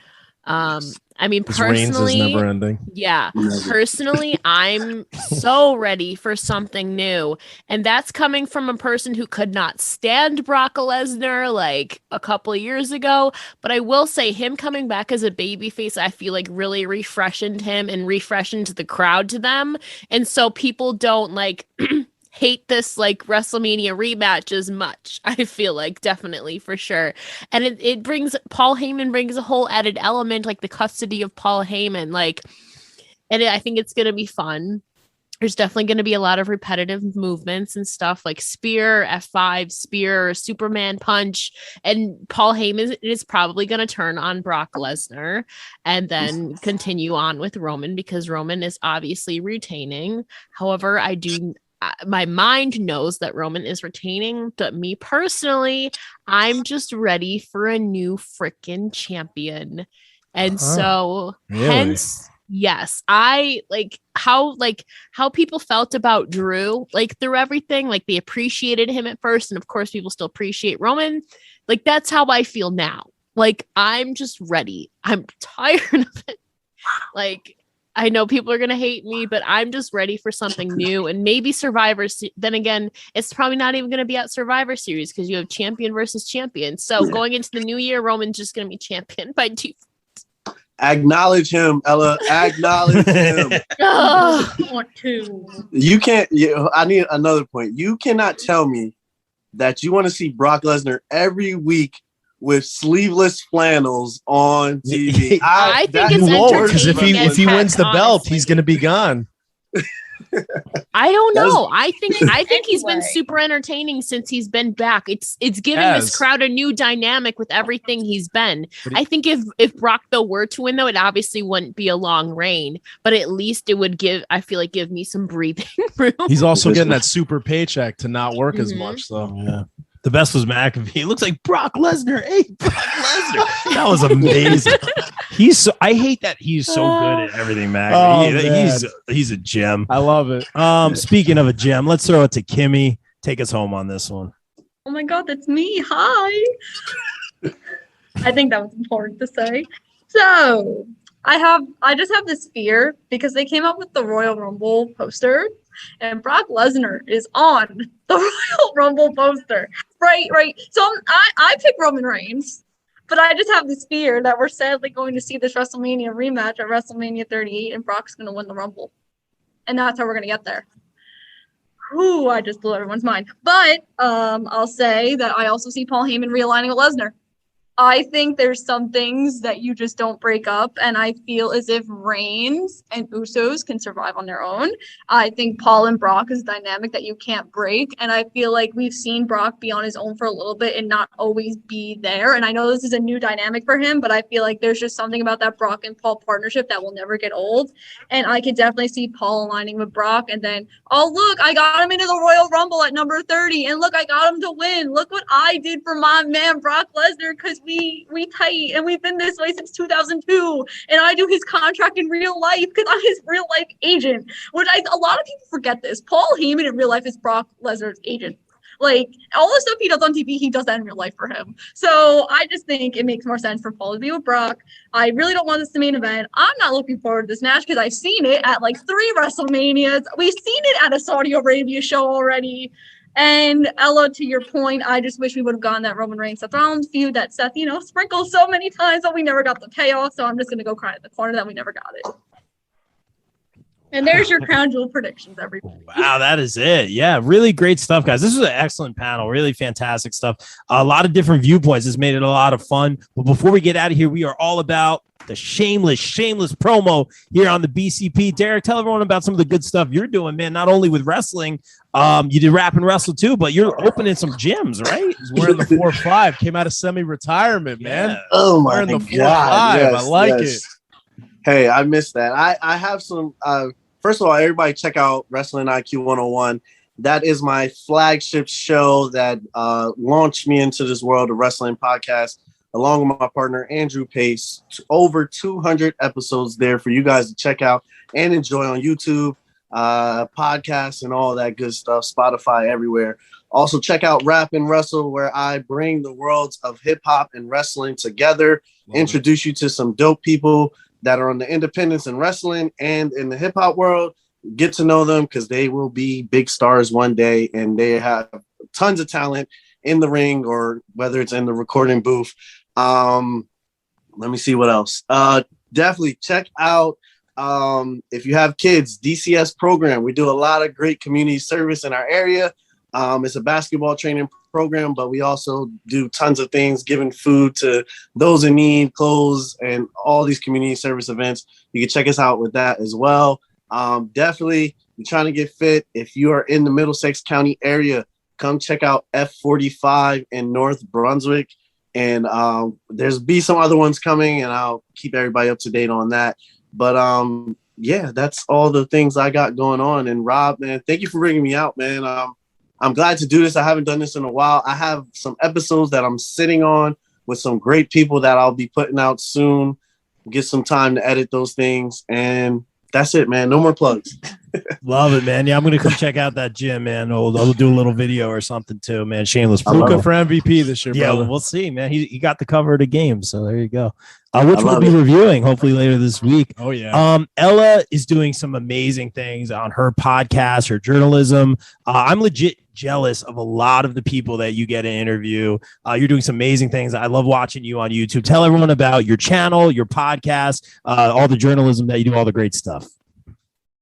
Speaker 5: And I mean,
Speaker 2: His reigns is
Speaker 5: personally,
Speaker 2: never ending.
Speaker 5: yeah, personally, I'm so ready for something new. And that's coming from a person who could not stand Brock Lesnar like a couple of years ago. But I will say him coming back as a babyface, I feel like really refreshened him and refreshened the crowd to them. And so people don't like hate this like WrestleMania rematch as much. I feel like definitely for sure. And it brings Paul Heyman brings a whole added element, like the custody of Paul Heyman, like, and I think it's gonna be fun. There's definitely going to be a lot of repetitive movements and stuff like spear, F5, spear, Superman punch. And Paul Heyman is probably going to turn on Brock Lesnar and then continue on with Roman because Roman is obviously retaining. However, my mind knows that Roman is retaining, but me personally, I'm just ready for a new freaking champion. And so
Speaker 2: really?
Speaker 5: Hence, yes, I like how people felt about Drew, like through everything, like they appreciated him at first. And of course, people still appreciate Roman. Like, that's how I feel now. Like, I'm just ready. I'm tired of it. Like, I know people are going to hate me, but I'm just ready for something new and maybe Survivor. Then again, it's probably not even going to be at Survivor Series because you have champion versus champion. So going into the new year, Roman's just going to be champion by default.
Speaker 6: Acknowledge him, Ella. Acknowledge him.
Speaker 4: I want to.
Speaker 6: You can't. I need another point. You cannot tell me that you want to see Brock Lesnar every week with sleeveless flannels on TV.
Speaker 5: I think it's entertaining.
Speaker 2: Because if he wins the belt, he's going to be gone.
Speaker 5: I don't know. I think he's been super entertaining since he's been back. It's giving this crowd a new dynamic with everything he's been. I think if Brock though were to win though, it obviously wouldn't be a long reign, but at least it would give me some breathing room.
Speaker 2: He's also getting that super paycheck to not work as much. So
Speaker 3: yeah. The best was McAfee. He looks like Brock Lesnar. Hey, Brock Lesnar. That was amazing. I hate that he's so good at everything, McAfee. He's a gem.
Speaker 2: I love it.
Speaker 3: Speaking of a gem, let's throw it to Kimmy. Take us home on this one.
Speaker 4: Oh my God, that's me. Hi. I think that was important to say. So I just have this fear because they came up with the Royal Rumble poster and Brock Lesnar is on the Royal Rumble poster. Right. So I pick Roman Reigns, but I just have this fear that we're sadly going to see this WrestleMania rematch at WrestleMania 38 and Brock's going to win the Rumble. And that's how we're going to get there. Whew, I just blew everyone's mind. But I'll say that I also see Paul Heyman realigning with Lesnar. I think there's some things that you just don't break up, and I feel as if Reigns and Usos can survive on their own. I think Paul and Brock is a dynamic that you can't break, and I feel like we've seen Brock be on his own for a little bit and not always be there, and I know this is a new dynamic for him, but I feel like there's just something about that Brock and Paul partnership that will never get old, and I could definitely see Paul aligning with Brock, and then, oh, look, I got him into the Royal Rumble at number 30, and look, I got him to win. Look what I did for my man, Brock Lesnar, because we tight and we've been this way since 2002 and I do his contract in real life because I'm his real life agent, which a lot of people forget this. Paul Heyman in real life is Brock Lesnar's agent. Like, all the stuff he does on TV, he does that in real life for him. So I just think it makes more sense for Paul to be with Brock. I really don't want this to main event. I'm not looking forward to this match because I've seen it at like 3 WrestleManias. We've seen it at a Saudi Arabia show already. And Ella, to your point, I just wish we would have gotten that Roman Reigns Seth Rollins feud that Seth, sprinkled so many times that we never got the payoff. So I'm just going to go cry in the corner that we never got it. And there's your Crown Jewel predictions, everybody.
Speaker 3: Wow, that is it. Yeah, really great stuff, guys. This was an excellent panel. Really fantastic stuff. A lot of different viewpoints. This made it a lot of fun. But before we get out of here, we are all about the shameless promo here on the BCP. Derrick, tell everyone about some of the good stuff you're doing, man. Not only with wrestling, you did RapNWrestle too, but you're opening some gyms, right?
Speaker 2: He's wearing the 4-5. Came out of semi-retirement, man.
Speaker 3: Yeah.
Speaker 6: Oh my
Speaker 2: wearing the 4-5.
Speaker 6: God!
Speaker 2: I like it.
Speaker 6: Hey, I missed that. I have some. First of all, everybody check out Wrestling IQ 101. That is my flagship show that launched me into this world of wrestling podcast, along with my partner, Andrew Pace. Over 200 episodes there for you guys to check out and enjoy on YouTube, podcasts, and all that good stuff, Spotify, everywhere. Also, check out RapNWrestle, where I bring the worlds of hip-hop and wrestling together, introduce you to some dope people that are on the independents and wrestling and in the hip hop world. Get to know them because they will be big stars one day, and they have tons of talent in the ring or whether it's in the recording booth. Let me see what else. Definitely check out, if you have kids, DCS program. We do a lot of great community service in our area. It's a basketball training program, but we also do tons of things, giving food to those in need, clothes, and all these community service events. You can check us out with that as well. Definitely, you're trying to get fit. If you are in the Middlesex County area, come check out F45 in North Brunswick. And there's be some other ones coming, and I'll keep everybody up to date on that. But yeah, that's all the things I got going on. And Rob, man, thank you for bringing me out, man. I'm glad to do this. I haven't done this in a while. I have some episodes that I'm sitting on with some great people that I'll be putting out soon. Get some time to edit those things. And that's it, man. No more plugs.
Speaker 3: Love it, man. Yeah, I'm going to come check out that gym, man. I'll do a little video or something too, man. Shameless plug.
Speaker 2: Luka for MVP this year,
Speaker 3: yeah,
Speaker 2: brother.
Speaker 3: we'll see, man. He got the cover of the game, so there you go. Which we'll be reviewing hopefully later this week.
Speaker 2: Oh yeah.
Speaker 3: Ella is doing some amazing things on her podcast, her journalism. I'm legit jealous of a lot of the people that you get to interview. You're doing some amazing things. I love watching you on YouTube. Tell everyone about your channel, your podcast, all the journalism that you do, all the great stuff.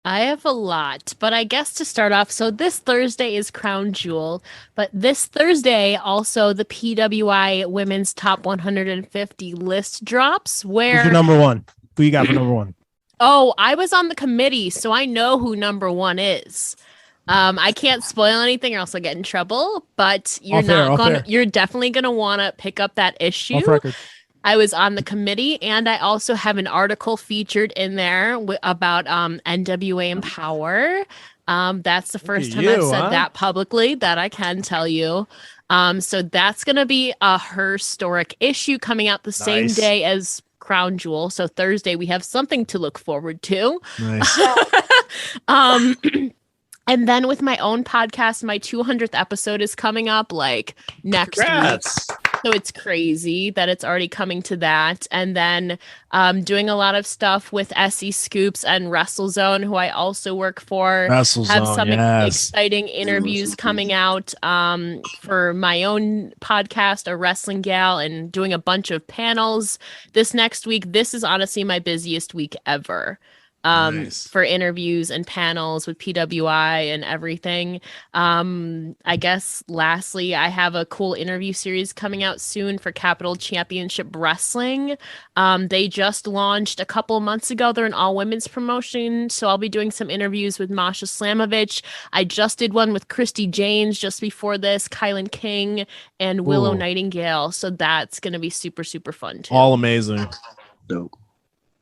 Speaker 5: I have a lot, but I guess to start off, so this Thursday is Crown Jewel, but this Thursday also the PWI Women's Top 150 list drops. Where
Speaker 3: Who's your number one? Who you got for number one?
Speaker 5: Oh, I was on the committee, so I know who number one is. I can't spoil anything or else I'll get in trouble, but you're you're definitely gonna want to pick up that issue.
Speaker 2: Off record.
Speaker 5: I was on the committee, and I also have an article featured in there about NWA Empower. That's the first time I've said that publicly that I can tell you. So that's going to be a historic issue coming out the same day as Crown Jewel. So Thursday, we have something to look forward to.
Speaker 2: Nice.
Speaker 5: And then with my own podcast, my 200th episode is coming up like next week. So it's crazy that it's already coming to that. And then doing a lot of stuff with SE Scoops and WrestleZone, who I also work for.
Speaker 2: WrestleZone,
Speaker 5: have some exciting interviews coming out for my own podcast, A Wrestling Gal, and doing a bunch of panels this next week. This is honestly my busiest week ever. For interviews and panels with PWI and everything. I guess lastly, I have a cool interview series coming out soon for Capital Championship Wrestling. They just launched a couple months ago. They're an all women's promotion, so I'll be doing some interviews with Masha Slamovich. I just did one with Christy Janes just before this, Kylan King and Willow Nightingale. So that's going to be super, super fun too.
Speaker 2: All amazing.
Speaker 6: Dope.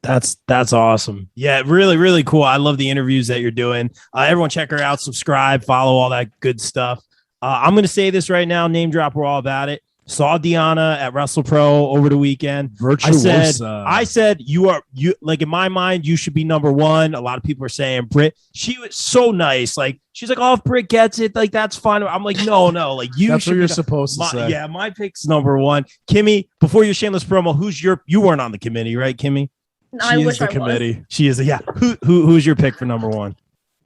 Speaker 3: That's awesome. Yeah, really, really cool. I love the interviews that you're doing. Everyone check her out, subscribe, follow, all that good stuff. I'm going to say this right now, name drop, we're all about it. Saw Deanna at WrestlePro over the weekend. I said you like in my mind, you should be number one. A lot of people are saying Britt. She was so nice. Like she's like, oh, if Britt gets it, like that's fine. I'm like, no, like you.
Speaker 2: That's what you're supposed to say.
Speaker 3: Yeah, my pick's number one. Kimmy, before your shameless promo, you weren't on the committee, right, Kimmy?
Speaker 4: I wish I was.
Speaker 3: She is. Yeah. Who's your pick for number one?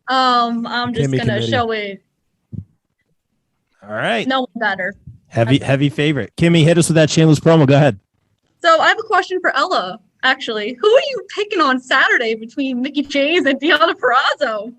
Speaker 4: I'm just gonna show it.
Speaker 3: All right.
Speaker 4: No one better.
Speaker 3: Heavy favorite. Kimmy, hit us with that shameless promo. Go ahead.
Speaker 4: So I have a question for Ella. Actually, who are you picking on Saturday between Mickie James and Deonna Purrazzo?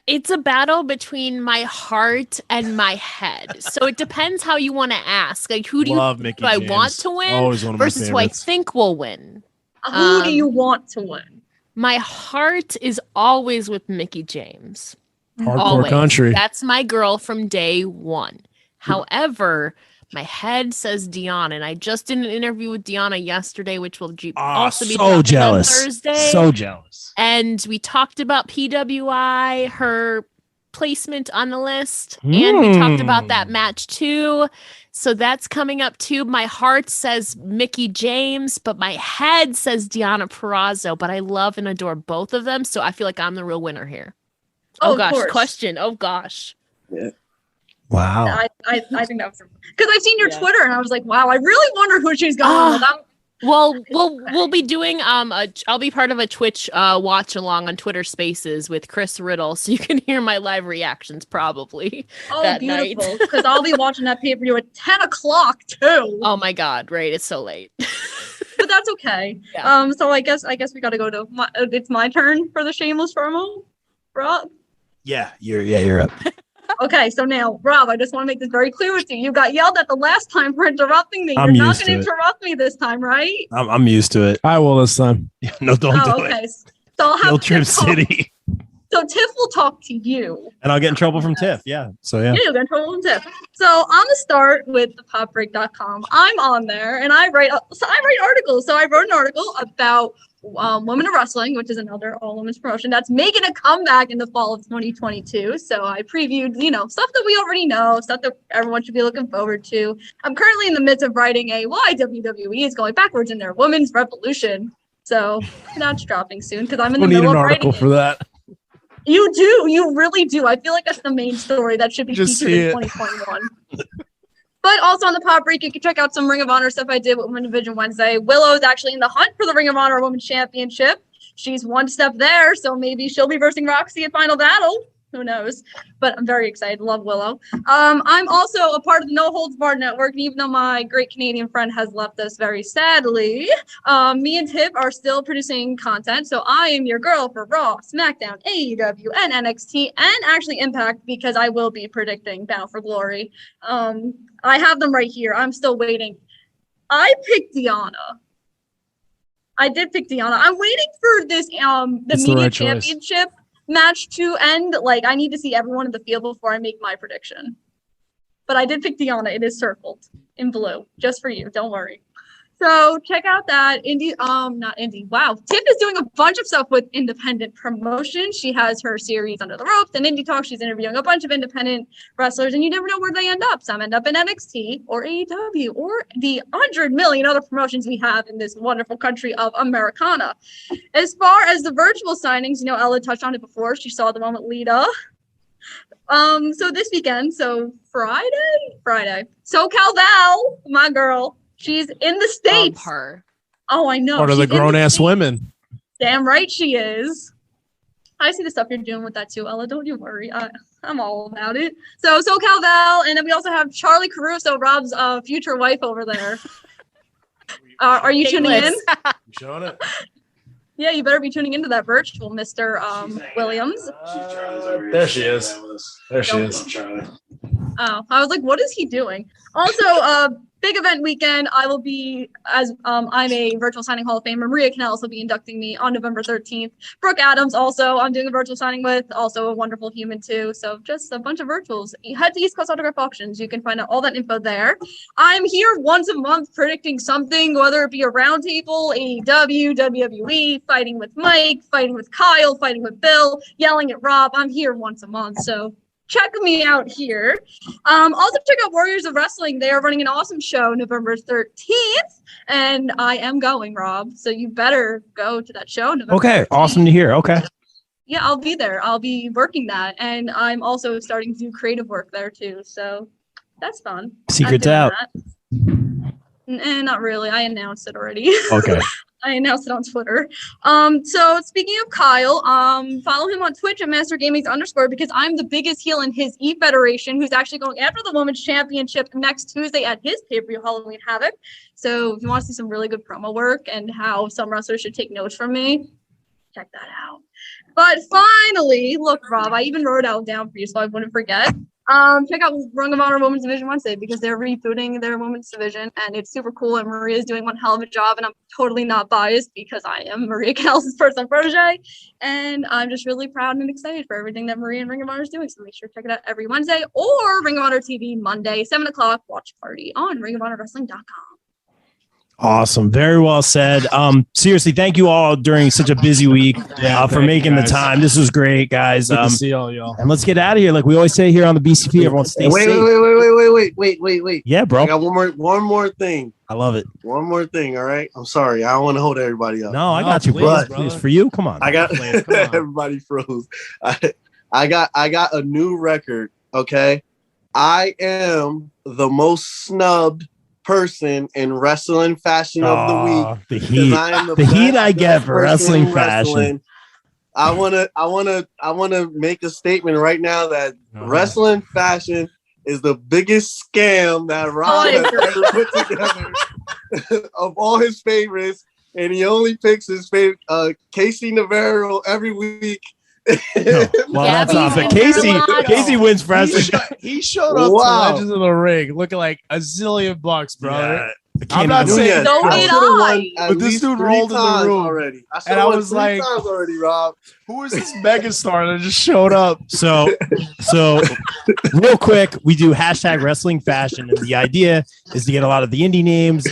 Speaker 5: It's a battle between my heart and my head. So it depends how you want to ask. Like, who do I want to win versus who I think will win?
Speaker 4: Who do you want to win?
Speaker 5: My heart is always with Mickie James.
Speaker 2: Hardcore country.
Speaker 5: That's my girl from day one. However, my head says Deonna, and I just did an interview with Deonna yesterday, which will also be
Speaker 3: so jealous.
Speaker 5: On Thursday.
Speaker 3: So jealous.
Speaker 5: And we talked about PWI, her placement on the list, and we talked about that match too. So that's coming up too. My heart says Mickie James, but my head says Deonna Purrazzo. But I love and adore both of them, so I feel like I'm the real winner here. Oh gosh, question. Oh gosh.
Speaker 6: Yeah.
Speaker 3: Wow.
Speaker 4: I think that was because I've seen your Twitter and I was like, wow, I really wonder who she's going with.
Speaker 5: Well, we'll be doing I'll be part of a Twitch watch along on Twitter Spaces with Chris Riddle, so you can hear my live reactions probably.
Speaker 4: Oh,
Speaker 5: that
Speaker 4: beautiful!
Speaker 5: night.
Speaker 4: Because I'll be watching that pay-per-view at 10 o'clock too.
Speaker 5: Oh my God! Right, it's so late.
Speaker 4: But that's okay.
Speaker 5: Yeah.
Speaker 4: So I guess we got to go to it's my turn for the shameless promo, Rob.
Speaker 3: Yeah, you're up.
Speaker 4: Okay, so now, Rob, I just want to make this very clear with you. You got yelled at the last time for interrupting me.
Speaker 3: I'm
Speaker 4: You're not
Speaker 3: used
Speaker 4: going
Speaker 3: to
Speaker 4: to interrupt me this time, right?
Speaker 3: I'm used to it.
Speaker 2: I will this time.
Speaker 3: No, don't do
Speaker 4: okay.
Speaker 3: it.
Speaker 4: So I'll have
Speaker 3: Guilt Trip
Speaker 4: Tiff talk.
Speaker 3: City.
Speaker 4: So Tiff will talk to you.
Speaker 3: And I'll get in trouble from Tiff. Yeah. So yeah.
Speaker 4: Yeah, you'll get in trouble with Tiff. So I'm gonna start with thepopbreak.com. I'm on there and I write articles. So I wrote an article about Women of Wrestling, which is another all-women's promotion that's making a comeback in the fall of 2022. So I previewed, stuff that we already know, stuff that everyone should be looking forward to. I'm currently in the midst of writing a why WWE is going backwards in their women's revolution. So that's dropping soon because I'm in the
Speaker 2: We'll need
Speaker 4: middle
Speaker 2: an
Speaker 4: of
Speaker 2: article
Speaker 4: writing
Speaker 2: for that.
Speaker 4: You do. You really do. I feel like that's the main story that should be
Speaker 2: Just
Speaker 4: featured
Speaker 2: see
Speaker 4: in
Speaker 2: it.
Speaker 4: 2021. But also on the Pop Break, you can check out some Ring of Honor stuff I did with Women's Division Wednesday. Willow's actually in the hunt for the Ring of Honor Women's Championship. She's one step there, so maybe she'll be versing Roxy at Final Battle. Who knows? But I'm very excited. Love Willow. I'm also a part of the No Holds Barred Network, and even though my great Canadian friend has left us very sadly, me and Tiff are still producing content. So I am your girl for Raw, SmackDown, AEW, and NXT, and actually Impact, because I will be predicting Bound for Glory. I have them right here. I'm still waiting. I picked Deanna. I did pick Deanna. I'm waiting for this the
Speaker 2: It's the
Speaker 4: media
Speaker 2: right choice.
Speaker 4: championship match to end. Like, I need to see everyone in the field before I make my prediction. But I did pick Deanna. It is circled in blue, just for you. Don't worry. So check out that not indie. Wow. Tiff is doing a bunch of stuff with independent promotions. She has her series Under the Ropes and Indie Talk. She's interviewing a bunch of independent wrestlers, and you never know where they end up. Some end up in NXT or AEW or the 100 million other promotions we have in this wonderful country of Americana. As far as the virtual signings, Ella touched on it before. She saw the one with Lita. So this weekend, so Friday. SoCal Val, my girl. She's in the States.
Speaker 5: Love her.
Speaker 4: Oh, I know.
Speaker 2: One of the
Speaker 4: She's in
Speaker 2: grown-ass
Speaker 4: States.
Speaker 2: women.
Speaker 4: Damn right she is. I see the stuff you're doing with that too, Ella. Don't you worry. I'm all about it. So SoCal Val, and then we also have Charlie Caruso, Rob's future wife over there. Are you tuning in?
Speaker 2: You showing it?
Speaker 4: Yeah, you better be tuning into that virtual, Mr. Williams.
Speaker 2: There she is. There she is.
Speaker 4: Oh, I was like, what is he doing? Also, big event weekend. I will be, as I'm a virtual signing Hall of Famer. Maria Kanellis will be inducting me on November 13th. Brooke Adams also, I'm doing a virtual signing with, also a wonderful human too. So just a bunch of virtuals. Head to East Coast Autograph Auctions. You can find out all that info there. I'm here once a month predicting something, whether it be a roundtable, AEW, WWE, fighting with Mike, fighting with Kyle, fighting with Bill, yelling at Rob. I'm here once a month. So check me out here. Also check out Warriors of Wrestling. They are running an awesome show November 13th, and I am going, Rob. So you better go to that show. November
Speaker 3: Okay,
Speaker 4: 13th.
Speaker 3: awesome to hear. Okay.
Speaker 4: Yeah, I'll be there. I'll be working that, and I'm also starting to do creative work there too. So that's fun.
Speaker 3: Secret's
Speaker 4: I'm
Speaker 3: out.
Speaker 4: doing that. Not really. I announced it already.
Speaker 3: Okay.
Speaker 4: I announced it on Twitter. So speaking of Kyle, follow him on Twitch at MasterGamings_ because I'm the biggest heel in his E Federation, who's actually going after the Women's Championship next Tuesday at his pay-per-view Halloween Havoc. So if you want to see some really good promo work and how some wrestlers should take notes from me, check that out. But finally, look, Rob, I even wrote it out down for you so I wouldn't forget. Check out Ring of Honor Women's Division Wednesday because they're rebooting their women's division and it's super cool. And Maria's doing one hell of a job. And I'm totally not biased because I am Maria Kanellis' personal protege. And I'm just really proud and excited for everything that Maria and Ring of Honor is doing. So make sure to check it out every Wednesday or Ring of Honor TV Monday, 7 o'clock, watch party on ringofhonorwrestling.com.
Speaker 3: Awesome. Very well said. Seriously, thank you all during such a busy week for making the time. This was great, guys.
Speaker 2: Good to see all y'all.
Speaker 3: And let's get out of here. Like we always say here on the BCP, everyone stay safe.
Speaker 6: Wait.
Speaker 3: Yeah, bro.
Speaker 6: I got one more thing.
Speaker 3: I love it.
Speaker 6: One more thing. All right. I'm sorry. I don't want to hold everybody up.
Speaker 3: No, I got you,
Speaker 2: please,
Speaker 3: please. For you, come on.
Speaker 6: I got
Speaker 2: Come on.
Speaker 6: everybody froze. I got a new record. Okay. I am the most snubbed person in wrestling fashion of the week.
Speaker 3: The heat, I get for wrestling fashion.
Speaker 6: I wanna make a statement right now that wrestling fashion is the biggest scam that Rob has ever put together of all his favorites, and he only picks his favorite Casey Navarro every week.
Speaker 3: That's not fair. Casey wins for us.
Speaker 2: He showed up to Legends of the Ring looking like a zillion bucks, brother.
Speaker 3: Yeah.
Speaker 2: I'm not saying,
Speaker 4: so did I.
Speaker 2: but this dude rolled in the room
Speaker 6: already.
Speaker 2: and I was like,
Speaker 6: already, Rob.
Speaker 2: who is this megastar that just showed up?
Speaker 3: So real quick, we do hashtag wrestling fashion, and the idea is to get a lot of the indie names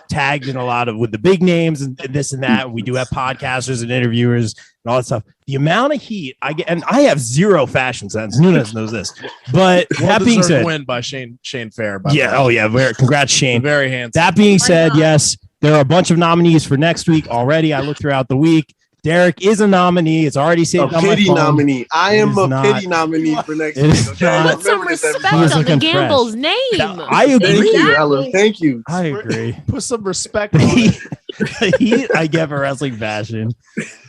Speaker 3: tagged in a lot of with the big names and this and that. We do have podcasters and interviewers and all that stuff. The amount of heat I get, and I have zero fashion sense. Nunes knows this, but that being said,
Speaker 2: win by Shane Fair.
Speaker 3: Congrats, Shane.
Speaker 2: Very handsome.
Speaker 3: That being said, yes, there are a bunch of nominees for next week already. I looked throughout the week. Derrick is a nominee. It's already saved on my phone.
Speaker 6: Nominee. I am a pity nominee for next week. Okay?
Speaker 5: Put some respect on the Gamble's name.
Speaker 3: I agree.
Speaker 6: Thank you.
Speaker 3: I agree.
Speaker 2: Put some respect on it.
Speaker 3: The heat I get for wrestling fashion.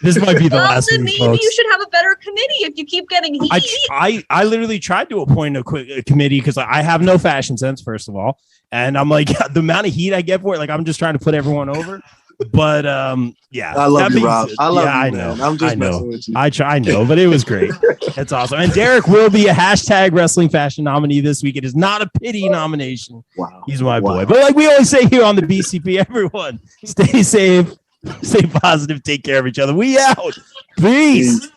Speaker 3: This might be the last
Speaker 4: then
Speaker 3: week,
Speaker 4: maybe
Speaker 3: folks.
Speaker 4: you should have a better committee if you keep getting heat.
Speaker 3: I literally tried to appoint a committee because I have no fashion sense, first of all. And I'm like, the amount of heat I get for it, like I'm just trying to put everyone over. But yeah,
Speaker 6: I love you, Rob. I love you,
Speaker 3: I
Speaker 6: man.
Speaker 3: know.
Speaker 6: I'm just messing with you.
Speaker 3: I know, but it was great. It's awesome. And Derrick will be a hashtag wrestling fashion nominee this week. It is not a pity nomination.
Speaker 6: Wow.
Speaker 3: He's my boy. But like we always say here on the BCP, everyone stay safe, stay positive, take care of each other. We out. Peace.